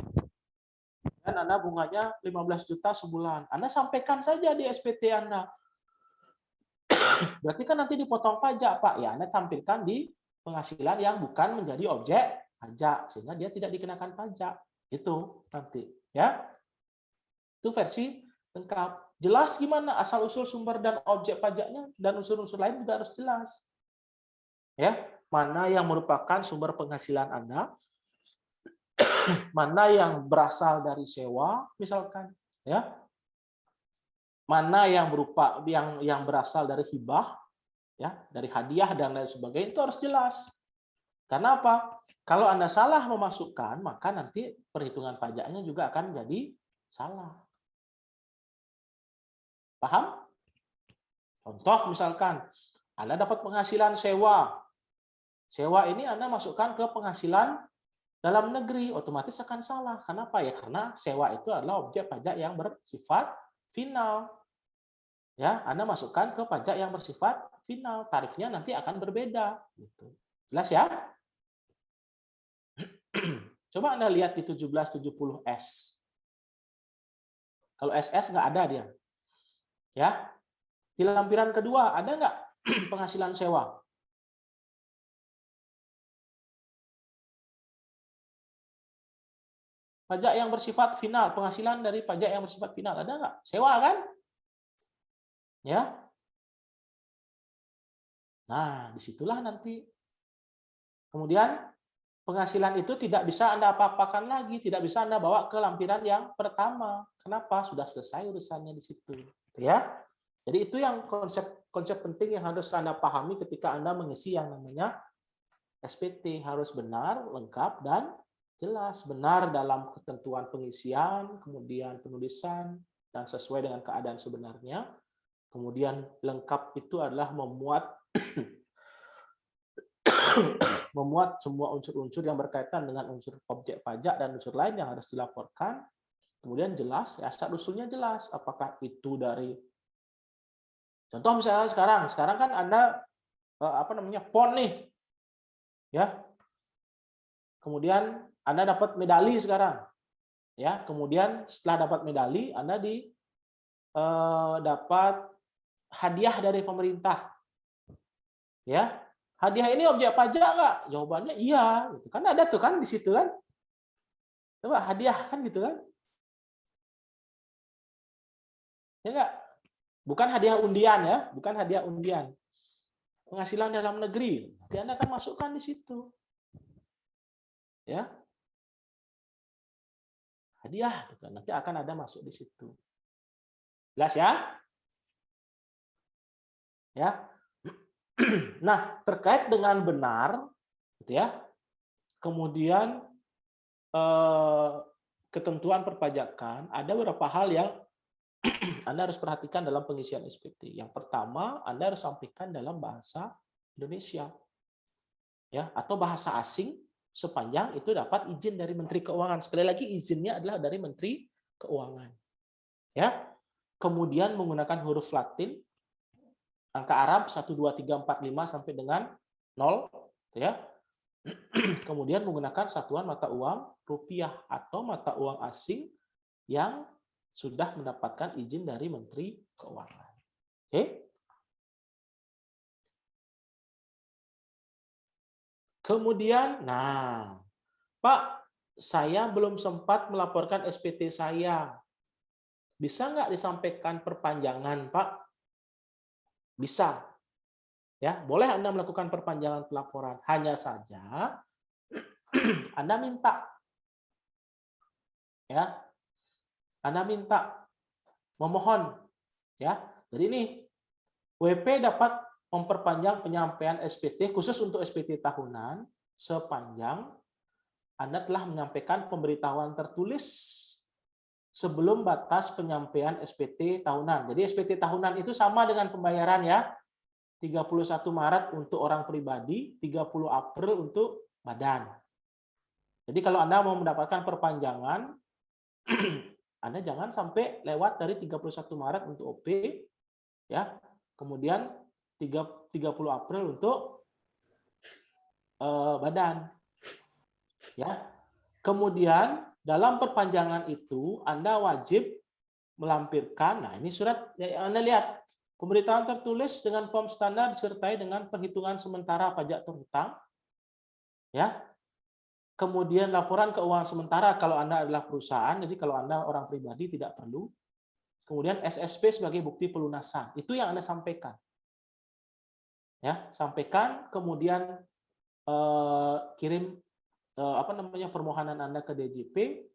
Dan Anda bunganya 15 juta sebulan. Anda sampaikan saja di SPT Anda. Berarti kan nanti dipotong pajak, Pak. Ya, Anda tampilkan di penghasilan yang bukan menjadi objek pajak sehingga dia tidak dikenakan pajak. Itu nanti, ya. Itu versi lengkap. Jelas gimana asal-usul sumber dan objek pajaknya dan unsur-unsur lain juga harus jelas. Ya. Mana yang merupakan sumber penghasilan Anda, mana yang berasal dari sewa, misalkan, ya, mana yang berupa yang berasal dari hibah, ya, dari hadiah dan lain sebagainya, itu harus jelas. Karena apa? Kalau Anda salah memasukkan, maka nanti perhitungan pajaknya juga akan jadi salah. Paham? Contoh misalkan, Anda dapat penghasilan sewa. Sewa ini Anda masukkan ke penghasilan dalam negeri, otomatis akan salah. Kenapa ya? Karena sewa itu adalah objek pajak yang bersifat final. Ya, Anda masukkan ke pajak yang bersifat final, tarifnya nanti akan berbeda. Gitu. Jelas ya? Coba Anda lihat di 1770S. Kalau SS nggak ada dia. Ya, di lampiran kedua ada nggak penghasilan sewa? Pajak yang bersifat final, penghasilan dari pajak yang bersifat final, ada nggak? Sewa kan? Ya. Nah, disitulah nanti. Kemudian penghasilan itu tidak bisa Anda apa-apakan lagi, tidak bisa Anda bawa ke lampiran yang pertama. Kenapa? Sudah selesai urusannya di situ. Ya. Jadi itu yang konsep penting yang harus Anda pahami ketika Anda mengisi yang namanya SPT. Harus benar, lengkap, dan jelas. Benar dalam ketentuan pengisian, kemudian penulisan, dan sesuai dengan keadaan sebenarnya. Kemudian lengkap itu adalah memuat memuat semua unsur-unsur yang berkaitan dengan unsur objek pajak dan unsur lain yang harus dilaporkan. Kemudian jelas, ya asal-usulnya jelas. Apakah itu dari contoh misalnya sekarang kan Anda PON nih, ya. Kemudian Anda dapat medali sekarang, ya. Kemudian setelah dapat medali, Anda dapat hadiah dari pemerintah, ya. Hadiah ini objek pajak nggak? Jawabannya iya, gitu kan ada tuh kan di situ kan. Coba hadiah kan gitu kan? Ya nggak? Bukan hadiah undian ya, bukan hadiah undian. Penghasilan dalam negeri, nanti Anda akan masukkan di situ, ya. Hadiah, gitu. Nanti akan ada masuk di situ. Jelas ya? Ya. Nah, terkait dengan benar, gitu ya. Kemudian ketentuan perpajakan, ada beberapa hal yang Anda harus perhatikan dalam pengisian SPT. Yang pertama, Anda harus sampaikan dalam bahasa Indonesia, ya, atau bahasa asing sepanjang itu dapat izin dari Menteri Keuangan. Sekali lagi izinnya adalah dari Menteri Keuangan, ya. Kemudian menggunakan huruf Latin, angka Arab 1 2 3 4 5 sampai dengan 0, ya. Kemudian menggunakan satuan mata uang rupiah atau mata uang asing yang sudah mendapatkan izin dari Menteri Keuangan. Oke? Kemudian, nah, Pak, saya belum sempat melaporkan SPT saya. Bisa nggak disampaikan perpanjangan, Pak? Bisa. Ya, boleh Anda melakukan perpanjangan pelaporan. Hanya saja Anda minta, ya, Anda minta, memohon, ya. Jadi ini WP dapat memperpanjang penyampaian SPT khusus untuk SPT tahunan sepanjang Anda telah menyampaikan pemberitahuan tertulis sebelum batas penyampaian SPT tahunan. Jadi SPT tahunan itu sama dengan pembayaran ya. 31 Maret untuk orang pribadi, 30 April untuk badan. Jadi kalau Anda mau mendapatkan perpanjangan, Anda jangan sampai lewat dari 31 Maret untuk OP, ya. Kemudian 30 April untuk badan. Ya. Kemudian dalam perpanjangan itu Anda wajib melampirkan, nah ini surat yang Anda lihat, pemberitahuan tertulis dengan form standar disertai dengan perhitungan sementara pajak terhutang, ya. Kemudian laporan keuangan sementara kalau Anda adalah perusahaan, jadi kalau Anda orang pribadi tidak perlu. Kemudian SSP sebagai bukti pelunasan, itu yang Anda sampaikan. Ya, sampaikan, kemudian kirim permohonan Anda ke DJP.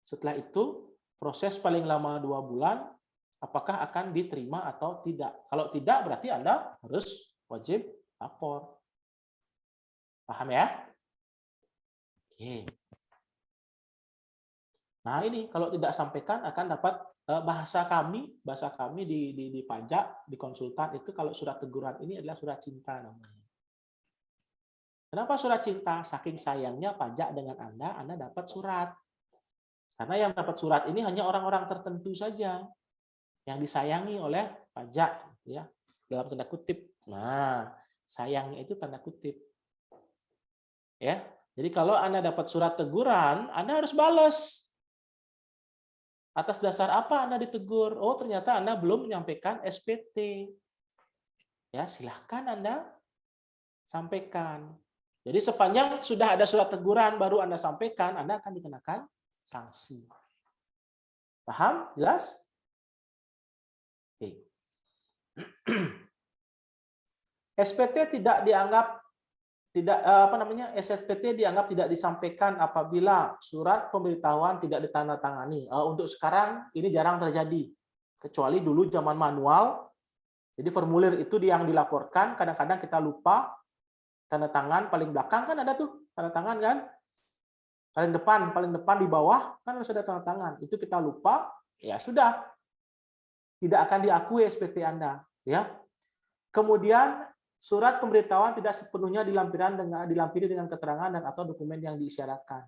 Setelah itu proses paling lama 2 bulan, apakah akan diterima atau tidak. Kalau tidak berarti Anda harus wajib lapor. Paham ya? Oke. Nah ini kalau tidak sampaikan akan dapat bahasa kami di pajak, di konsultan itu kalau surat teguran ini adalah surat cinta namanya. Kenapa surat cinta? Saking sayangnya pajak dengan Anda dapat surat. Karena yang dapat surat ini hanya orang-orang tertentu saja yang disayangi oleh pajak, ya, dalam tanda kutip. Nah, sayangnya itu tanda kutip. Ya. Jadi kalau Anda dapat surat teguran, Anda harus balas. Atas dasar apa Anda ditegur? Oh, ternyata Anda belum menyampaikan SPT. Ya, silahkan Anda sampaikan. Jadi sepanjang sudah ada surat teguran baru Anda sampaikan, Anda akan dikenakan sanksi. Paham? Jelas? Oke. SPT SPT dianggap tidak disampaikan apabila surat pemberitahuan tidak ditandatangani. Untuk sekarang ini jarang terjadi, kecuali dulu zaman manual. Jadi formulir itu yang dilaporkan, kadang-kadang kita lupa tanda tangan paling belakang kan ada tuh tanda tangan kan, paling depan di bawah kan harus ada tanda tangan. Itu kita lupa, ya sudah tidak akan diakui SPT Anda, ya. Kemudian surat pemberitahuan tidak sepenuhnya dilampiri dengan keterangan dan atau dokumen yang diisyaratkan.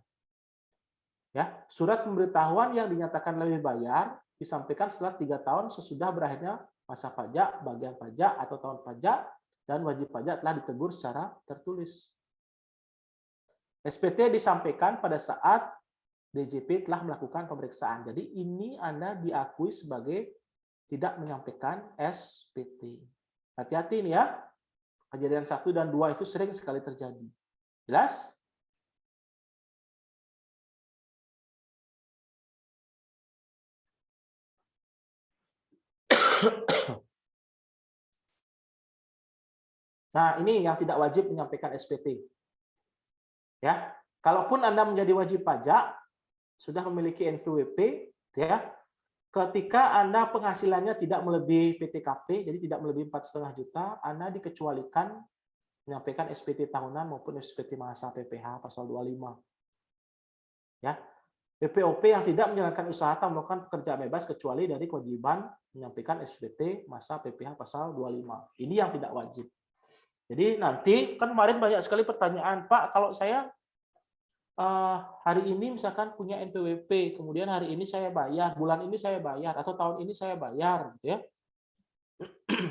Ya, surat pemberitahuan yang dinyatakan lebih bayar disampaikan setelah 3 tahun sesudah berakhirnya masa pajak, bagian pajak atau tahun pajak, dan wajib pajak telah ditegur secara tertulis. SPT disampaikan pada saat DJP telah melakukan pemeriksaan. Jadi ini Anda diakui sebagai tidak menyampaikan SPT. Hati-hati nih ya. Kejadian 1 dan 2 itu sering sekali terjadi. Jelas? Nah, ini yang tidak wajib menyampaikan SPT. Ya, kalaupun Anda menjadi wajib pajak, sudah memiliki NPWP, ya, ketika Anda penghasilannya tidak melebihi PTKP, jadi tidak melebihi 4,5 juta, Anda dikecualikan menyampaikan SPT tahunan maupun SPT masa PPh pasal 25. Ya, PPOP yang tidak menjalankan usaha atau melakukan pekerjaan bebas kecuali dari kewajiban menyampaikan SPT masa PPh pasal 25. Ini yang tidak wajib. Jadi nanti kan kemarin banyak sekali pertanyaan, Pak, kalau saya hari ini misalkan punya NPWP, kemudian hari ini saya bayar, bulan ini saya bayar, atau tahun ini saya bayar, gitu ya.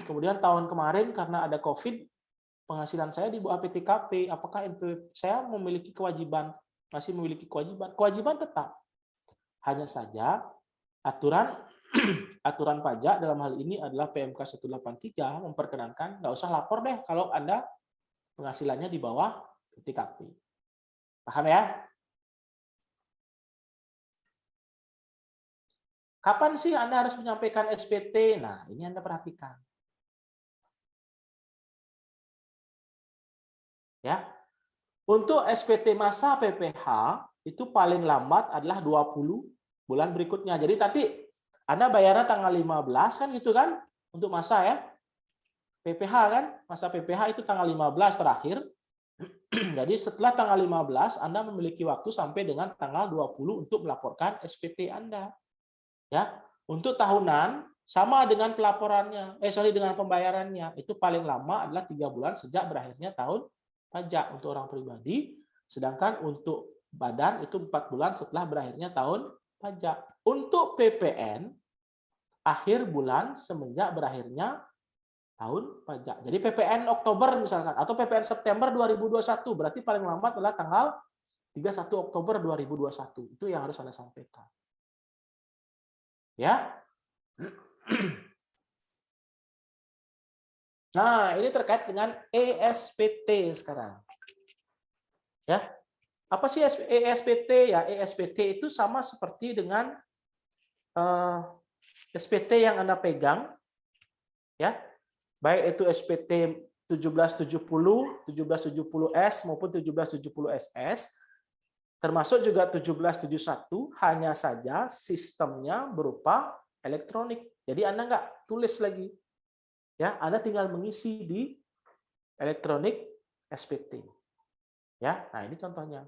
Kemudian tahun kemarin karena ada COVID, penghasilan saya di bawah PTKP, apakah NPWP saya memiliki kewajiban? Masih memiliki kewajiban? Kewajiban tetap. Hanya saja aturan pajak dalam hal ini adalah PMK 183 memperkenankan nggak usah lapor deh kalau Anda penghasilannya di bawah PTKP. Paham ya? Kapan sih Anda harus menyampaikan SPT? Nah, ini Anda perhatikan. Ya. Untuk SPT masa PPh itu paling lambat adalah 20 bulan berikutnya. Jadi tadi Anda bayarnya tanggal 15 kan gitu kan untuk masa ya. PPh kan, masa PPh itu tanggal 15 terakhir. Jadi setelah tanggal 15 Anda memiliki waktu sampai dengan tanggal 20 untuk melaporkan SPT Anda. Ya, untuk tahunan sama dengan pelaporannya, dengan pembayarannya. Itu paling lama adalah 3 bulan sejak berakhirnya tahun pajak untuk orang pribadi, sedangkan untuk badan itu 4 bulan setelah berakhirnya tahun pajak. Untuk PPN akhir bulan semenjak berakhirnya tahun pajak. Jadi PPN Oktober misalkan atau PPN September 2021 berarti paling lambat adalah tanggal 31 Oktober 2021. Itu yang harus Anda sampaikan. Ya. Nah, ini terkait dengan ESPT sekarang. Ya. Apa sih ESPT? Ya, ESPT itu sama seperti dengan SPT yang Anda pegang. Ya. Baik itu SPT 1770, 1770S maupun 1770SS. Termasuk juga 1771, hanya saja sistemnya berupa elektronik. Jadi Anda nggak tulis lagi. Ya, Anda tinggal mengisi di elektronik SPT. Ya, nah ini contohnya.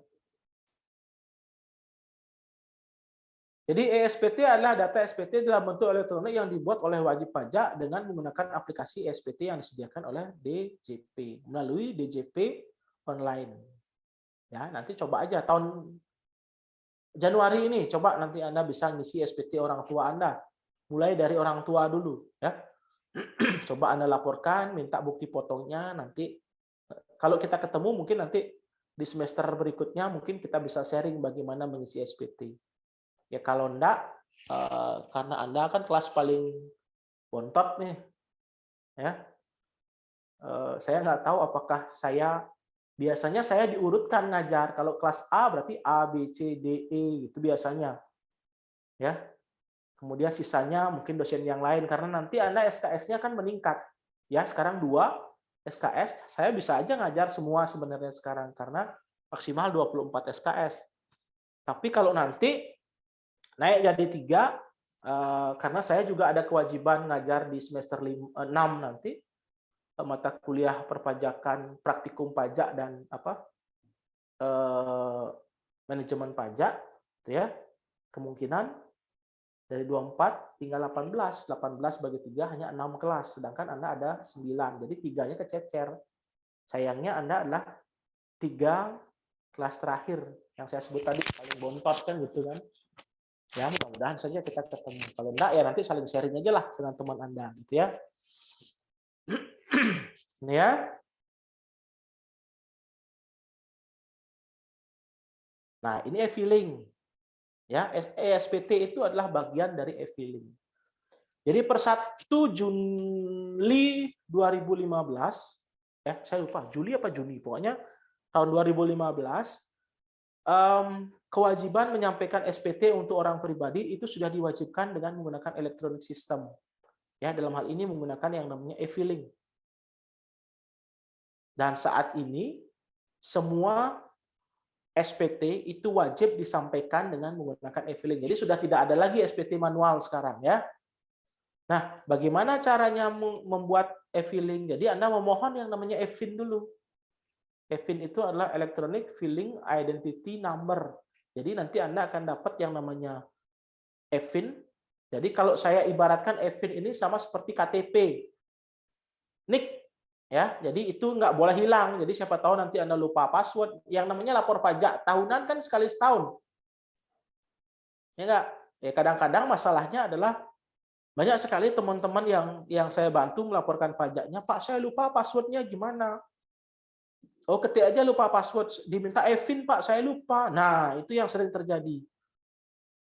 Jadi ESPT adalah data SPT dalam bentuk elektronik yang dibuat oleh wajib pajak dengan menggunakan aplikasi ESPT yang disediakan oleh DJP melalui DJP online. Ya, nanti coba aja tahun Januari ini, coba nanti Anda bisa ngisi SPT orang tua Anda. Mulai dari orang tua dulu, ya. Coba Anda laporkan, minta bukti potongnya, nanti kalau kita ketemu mungkin nanti di semester berikutnya mungkin kita bisa sharing bagaimana mengisi SPT. Ya kalau enggak, karena Anda kan kelas paling bontot nih, ya. Saya nggak tahu apakah biasanya saya diurutkan ngajar. Kalau kelas A berarti A, B, C, D, E gitu biasanya. Ya. Kemudian sisanya mungkin dosen yang lain karena nanti Anda SKS-nya kan meningkat. Ya, sekarang 2, SKS, saya bisa aja ngajar semua sebenarnya sekarang karena maksimal 24 SKS. Tapi kalau nanti naik jadi 3, karena saya juga ada kewajiban ngajar di semester 6 nanti, mata kuliah perpajakan, praktikum pajak dan manajemen pajak, gitu ya. Kemungkinan dari 24 tinggal 18 bagi 3 hanya 6 kelas, sedangkan Anda ada 9, jadi 3-nya kececer. Sayangnya Anda adalah 3 kelas terakhir yang saya sebut tadi, paling bontot kan gitu kan. Ya mudah-mudahan saja kita ketemu. Kalau enggak ya nanti saling sharing aja lah dengan teman Anda gitu ya. Ini ya. Nah, ini e-filing. Ya, ESPT itu adalah bagian dari e-filing. Jadi per 1 Juli 2015, ya saya lupa Juli apa Juni, pokoknya tahun 2015, kewajiban menyampaikan SPT untuk orang pribadi itu sudah diwajibkan dengan menggunakan electronic system. Ya, dalam hal ini menggunakan yang namanya e-filing. Dan saat ini semua SPT itu wajib disampaikan dengan menggunakan e-filing. Jadi sudah tidak ada lagi SPT manual sekarang ya. Nah, bagaimana caranya membuat e-filing? Jadi Anda memohon yang namanya e-fin dulu. E-fin itu adalah Electronic Filing Identity Number. Jadi nanti Anda akan dapat yang namanya e-fin. Jadi kalau saya ibaratkan e-fin ini sama seperti KTP. NIK ya, jadi itu nggak boleh hilang. Jadi siapa tahu nanti Anda lupa password. Yang namanya lapor pajak tahunan kan sekali setahun. Ya nggak? Ya kadang-kadang masalahnya adalah banyak sekali teman-teman yang saya bantu melaporkan pajaknya, Pak saya lupa passwordnya gimana? Oh ketik aja lupa password, diminta e-fin Pak saya lupa. Nah itu yang sering terjadi.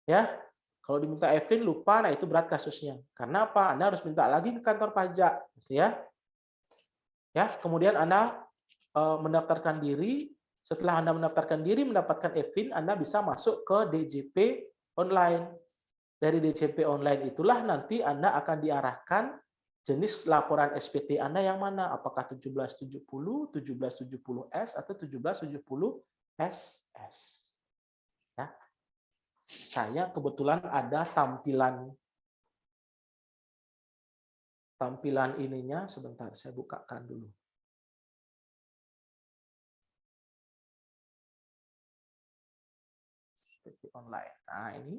Ya, kalau diminta e-fin lupa, nah itu berat kasusnya. Karena apa? Anda harus minta lagi ke kantor pajak, gitu ya. Ya, kemudian Anda mendaftarkan diri. Setelah Anda mendaftarkan diri mendapatkan e-fin, Anda bisa masuk ke DJP online. Dari DJP online itulah nanti Anda akan diarahkan jenis laporan SPT Anda yang mana, apakah 1770, 1770S atau 1770SS. Ya. Saya kebetulan ada tampilan ininya, sebentar saya bukakan dulu. SPT online. Nah, ini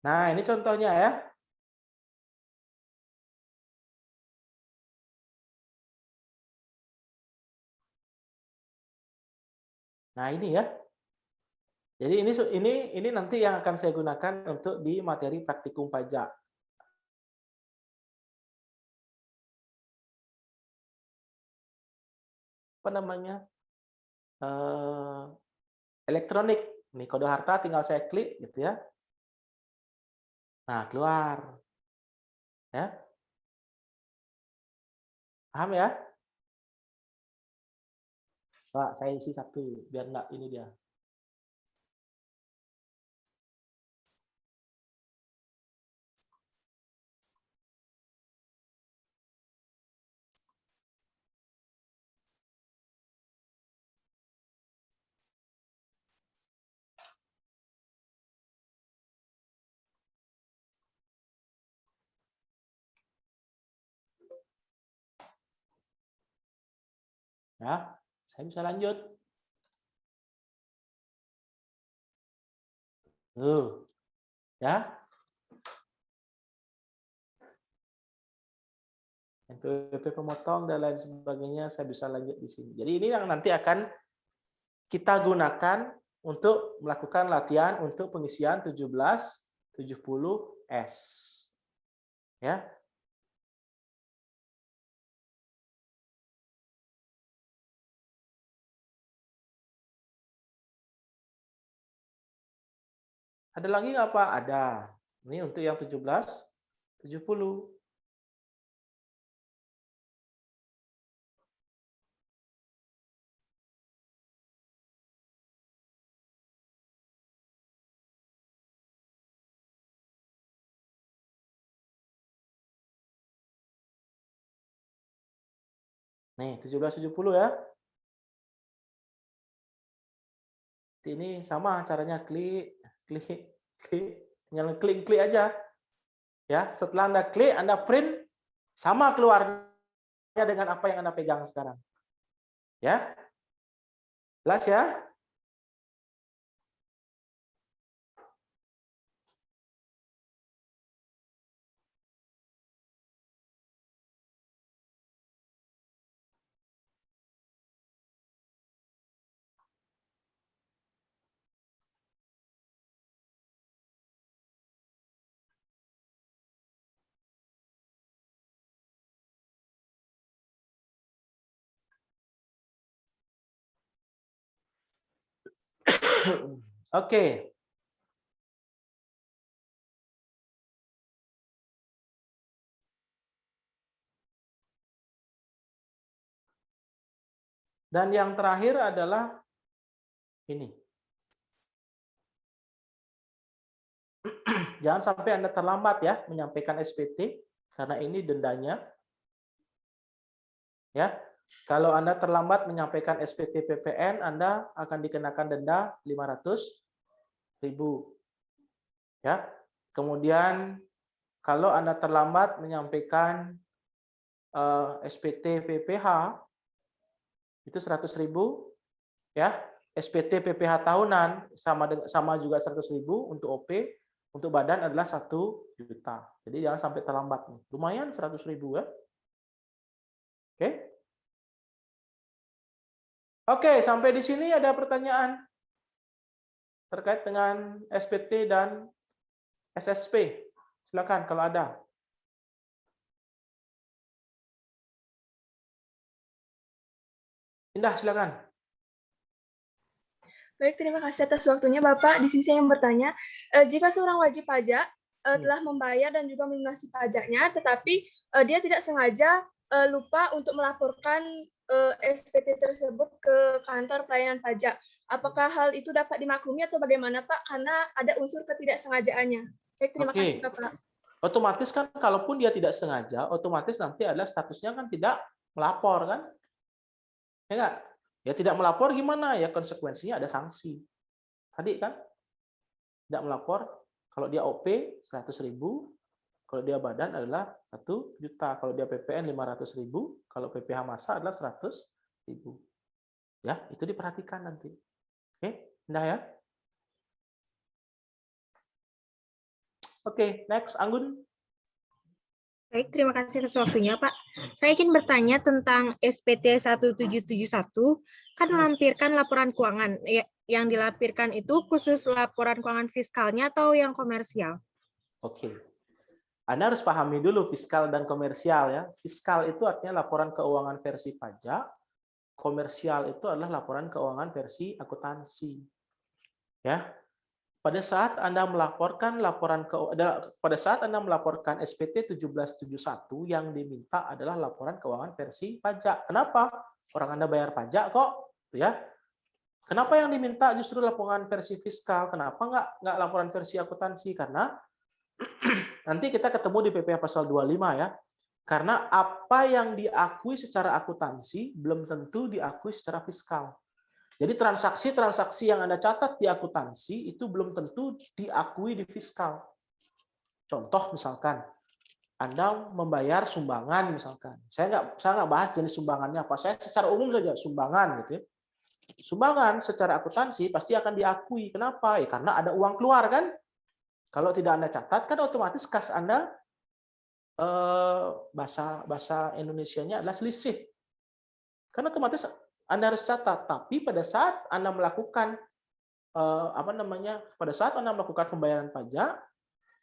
Nah, ini contohnya ya. Nah, ini ya. Jadi ini nanti yang akan saya gunakan untuk di materi praktikum pajak. Apa namanya? Elektronik. Nih kode harta tinggal saya klik gitu ya. Nah, keluar. Ya. Paham ya? Pak, saya isi satu biar enggak ini dia. Ya, saya bisa lanjut. Tuh. Ya. NPWP pemotong dan lain sebagainya saya bisa lanjut di sini. Jadi ini yang nanti akan kita gunakan untuk melakukan latihan untuk pengisian 1770S. Ya. Ada lagi nggak Pak? Ada. Ini untuk yang 1770. Nih, 1770 ya. Ini sama caranya, klik, klik, klik. Tinggal klik aja. Ya, setelah Anda klik, Anda print, sama keluarnya dengan apa yang Anda pegang sekarang. Ya. Jelas ya? Oke. Dan yang terakhir adalah ini. Jangan sampai Anda terlambat ya menyampaikan SPT, karena ini dendanya. Ya, kalau Anda terlambat menyampaikan SPT PPN, Anda akan dikenakan denda 500.000. Ya. Kemudian kalau Anda terlambat menyampaikan SPT PPH itu 100.000, ya. SPT PPH tahunan sama juga 100.000 untuk OP, untuk badan adalah 1 juta. Jadi jangan sampai terlambat nih. Lumayan 100.000 ya. Oke. Oke, sampai di sini ada pertanyaan terkait dengan SPT dan SSP. Silakan kalau ada. Indah, silakan. Baik, terima kasih atas waktunya Bapak. Di sini saya yang bertanya, jika seorang wajib pajak telah membayar dan juga melunasi pajaknya, tetapi dia tidak sengaja lupa untuk melaporkan SPT tersebut ke kantor pelayanan pajak, apakah hal itu dapat dimaklumi atau bagaimana Pak? Karena ada unsur ketidaksengajaannya. Baik, terima kasih Bapak. Otomatis kan, kalaupun dia tidak sengaja, otomatis nanti adalah statusnya kan tidak melapor kan? Ya enggak? Ya tidak melapor gimana? Ya konsekuensinya ada sanksi. Tadi kan tidak melapor, kalau dia OP 100.000, kalau dia badan adalah 1 juta, kalau dia PPN 500.000, kalau PPH massa adalah 100.000. Ya, itu diperhatikan nanti. Oke, Indah ya. Oke, next, Anggun. Baik, terima kasih atas waktunya, Pak. Saya ingin bertanya tentang SPT 1771, kan melampirkan laporan keuangan. Yang dilampirkan itu khusus laporan keuangan fiskalnya atau yang komersial? Oke. Anda harus pahami dulu fiskal dan komersial ya. Fiskal itu artinya laporan keuangan versi pajak, komersial itu adalah laporan keuangan versi akuntansi. Ya. Pada saat Anda melaporkan SPT 1771, yang diminta adalah laporan keuangan versi pajak. Kenapa? Orang Anda bayar pajak kok, ya. Kenapa yang diminta justru laporan versi fiskal? Kenapa nggak laporan versi akuntansi? Karena nanti kita ketemu di PPh pasal 25 ya. Karena apa yang diakui secara akuntansi belum tentu diakui secara fiskal. Jadi transaksi-transaksi yang Anda catat di akuntansi itu belum tentu diakui di fiskal. Contoh misalkan, Anda membayar sumbangan misalkan. Saya nggak bahas jenis sumbangannya apa. Saya secara umum saja sumbangan gitu ya. Sumbangan secara akuntansi pasti akan diakui. Kenapa? Ya karena ada uang keluar kan. Kalau tidak Anda catat kan otomatis kas Anda bahasa Indonesianya adalah selisih. Karena otomatis Anda harus catat, tapi pada saat Anda melakukan pada saat Anda melakukan pembayaran pajak,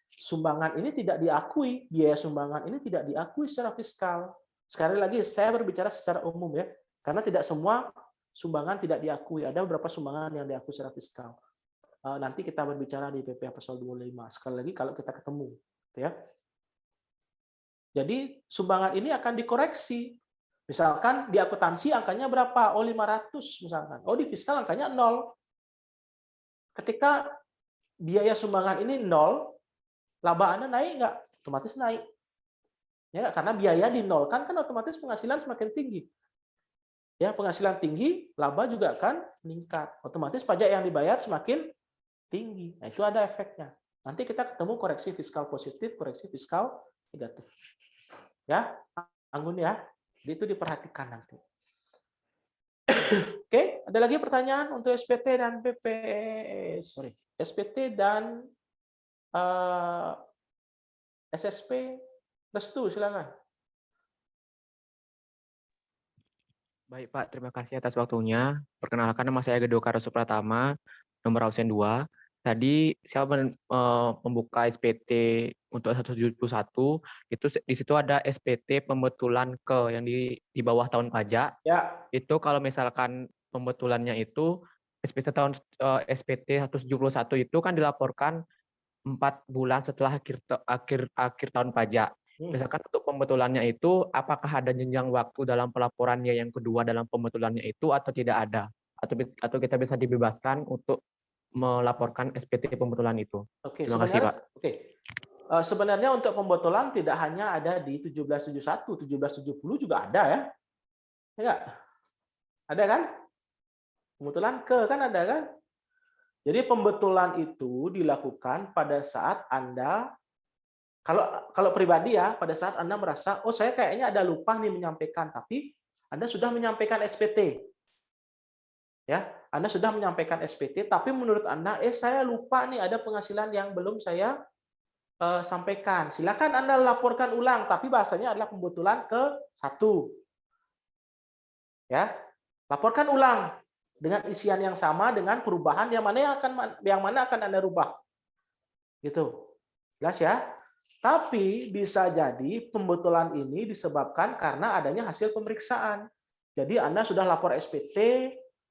sumbangan ini tidak diakui, biaya sumbangan ini tidak diakui secara fiskal. Sekali lagi saya berbicara secara umum ya, karena tidak semua sumbangan tidak diakui, ada beberapa sumbangan yang diakui secara fiskal. nanti kita berbicara di PP pasal 25. Sekali lagi kalau kita ketemu, gitu ya. Jadi sumbangan ini akan dikoreksi. Misalkan di akuntansi angkanya berapa? Oh 500 misalkan. Oh di fiskal angkanya 0. Ketika biaya sumbangan ini 0, laba Anda naik nggak? Otomatis naik. Ya, karena biaya dinolkan kan otomatis penghasilan semakin tinggi. Ya, penghasilan tinggi, laba juga akan meningkat. Otomatis pajak yang dibayar semakin tinggi. Nah, itu ada efeknya. Nanti kita ketemu koreksi fiskal positif, koreksi fiskal negatif. Ya, Anggun ya. Jadi itu diperhatikan nanti. Oke, ada lagi pertanyaan untuk SPT dan SPT dan SSP Restu, silakan. Baik Pak, terima kasih atas waktunya. Perkenalkan, nama saya Gedo Karo Supratama, nomor absen 2. Tadi saya membuka SPT untuk 171, itu di situ ada SPT pembetulan yang di bawah tahun pajak. Ya. Itu kalau misalkan pembetulannya itu SPT 171 itu kan dilaporkan 4 bulan setelah akhir tahun pajak. Misalkan untuk pembetulannya itu, apakah ada jenjang waktu dalam pelaporannya yang kedua dalam pembetulannya itu atau tidak ada? Atau kita bisa dibebaskan untuk melaporkan SPT pembetulan itu? Oke, Terima kasih, Pak. Oke. Sebenarnya untuk pembetulan tidak hanya ada di 1771, 1770 juga ada ya. Enggak? Ada kan? Pembetulan kan ada kan? Jadi pembetulan itu dilakukan pada saat Anda, kalau pribadi ya, pada saat Anda merasa, oh saya kayaknya ada lupa nih menyampaikan, tapi Anda sudah menyampaikan SPT. Ya, Anda sudah menyampaikan SPT, tapi menurut Anda, saya lupa nih ada penghasilan yang belum saya sampaikan. Silakan Anda laporkan ulang, tapi bahasanya adalah pembetulan ke-1. Ya, laporkan ulang dengan isian yang sama dengan perubahan yang mana akan Anda rubah. Gitu. Jelas ya? Tapi bisa jadi pembetulan ini disebabkan karena adanya hasil pemeriksaan. Jadi Anda sudah lapor SPT,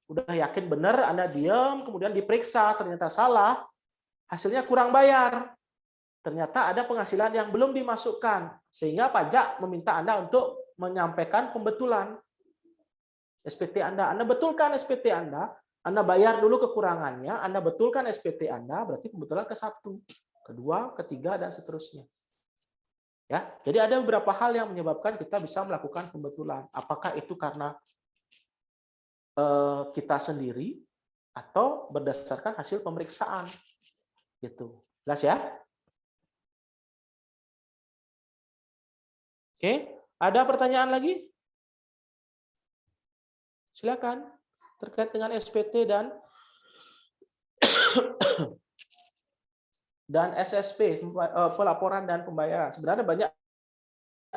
udah yakin benar, Anda diam, kemudian diperiksa, ternyata salah, hasilnya kurang bayar. Ternyata ada penghasilan yang belum dimasukkan, sehingga pajak meminta Anda untuk menyampaikan pembetulan SPT Anda. Anda betulkan SPT Anda bayar dulu kekurangannya, Anda betulkan SPT Anda, berarti pembetulan ke-1, kedua, ketiga, dan seterusnya. Ya, jadi ada beberapa hal yang menyebabkan kita bisa melakukan pembetulan. Apakah itu karena kita sendiri atau berdasarkan hasil pemeriksaan, gitu. Jelas ya? Oke, ada pertanyaan lagi? Silakan terkait dengan SPT dan SSP, pelaporan dan pembayaran. Sebenarnya banyak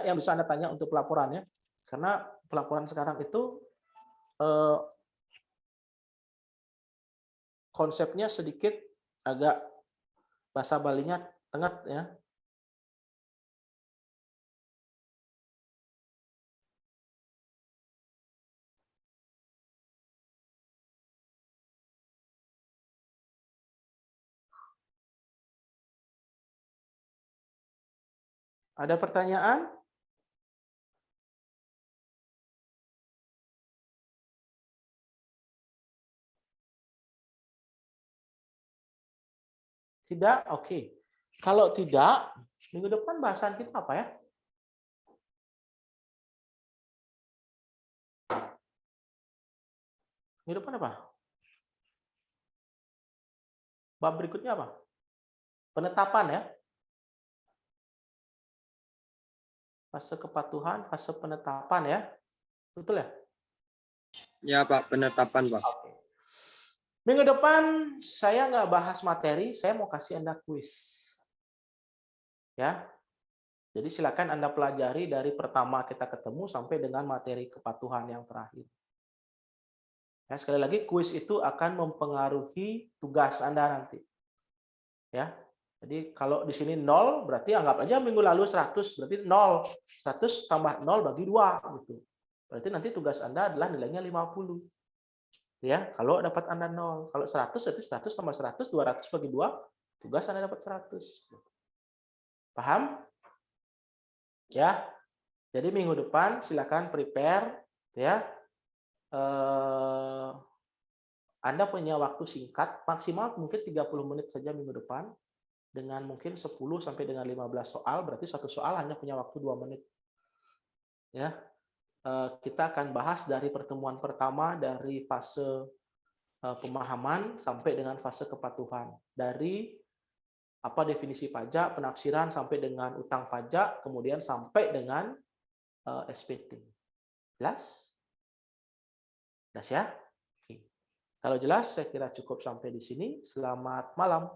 yang bisa Anda tanya untuk pelaporannya, karena pelaporan sekarang itu konsepnya sedikit agak bahasa Balinya tengah ya. Ada pertanyaan? Tidak? Oke. Kalau tidak, minggu depan bahasan kita apa ya? Minggu depan apa? Bab berikutnya apa? Penetapan ya? Fase kepatuhan, fase penetapan ya? Betul ya? Ya Pak, penetapan Pak. Oke. Minggu depan saya nggak bahas materi, saya mau kasih Anda kuis. Ya. Jadi silakan Anda pelajari dari pertama kita ketemu sampai dengan materi kepatuhan yang terakhir. Ya, sekali lagi kuis itu akan mempengaruhi tugas Anda nanti. Ya. Jadi kalau di sini 0 berarti anggap aja minggu lalu 100 berarti 0. 100 tambah 0 bagi 2 gitu. Berarti nanti tugas Anda adalah nilainya 50. Ya, kalau dapat Anda 0. Kalau 100 berarti 100 tambah 100, 200 bagi 2, tugas Anda dapat 100. Paham? Ya. Jadi minggu depan silakan prepare ya. Anda punya waktu singkat, maksimal mungkin 30 menit saja minggu depan dengan mungkin 10 sampai dengan 15 soal, berarti satu soal hanya punya waktu 2 menit. Ya. Kita akan bahas dari pertemuan pertama dari fase pemahaman sampai dengan fase kepatuhan. Dari apa definisi pajak, penafsiran sampai dengan utang pajak, kemudian sampai dengan SPT. Jelas? Jelas ya? Oke. Kalau jelas, saya kira cukup sampai di sini. Selamat malam.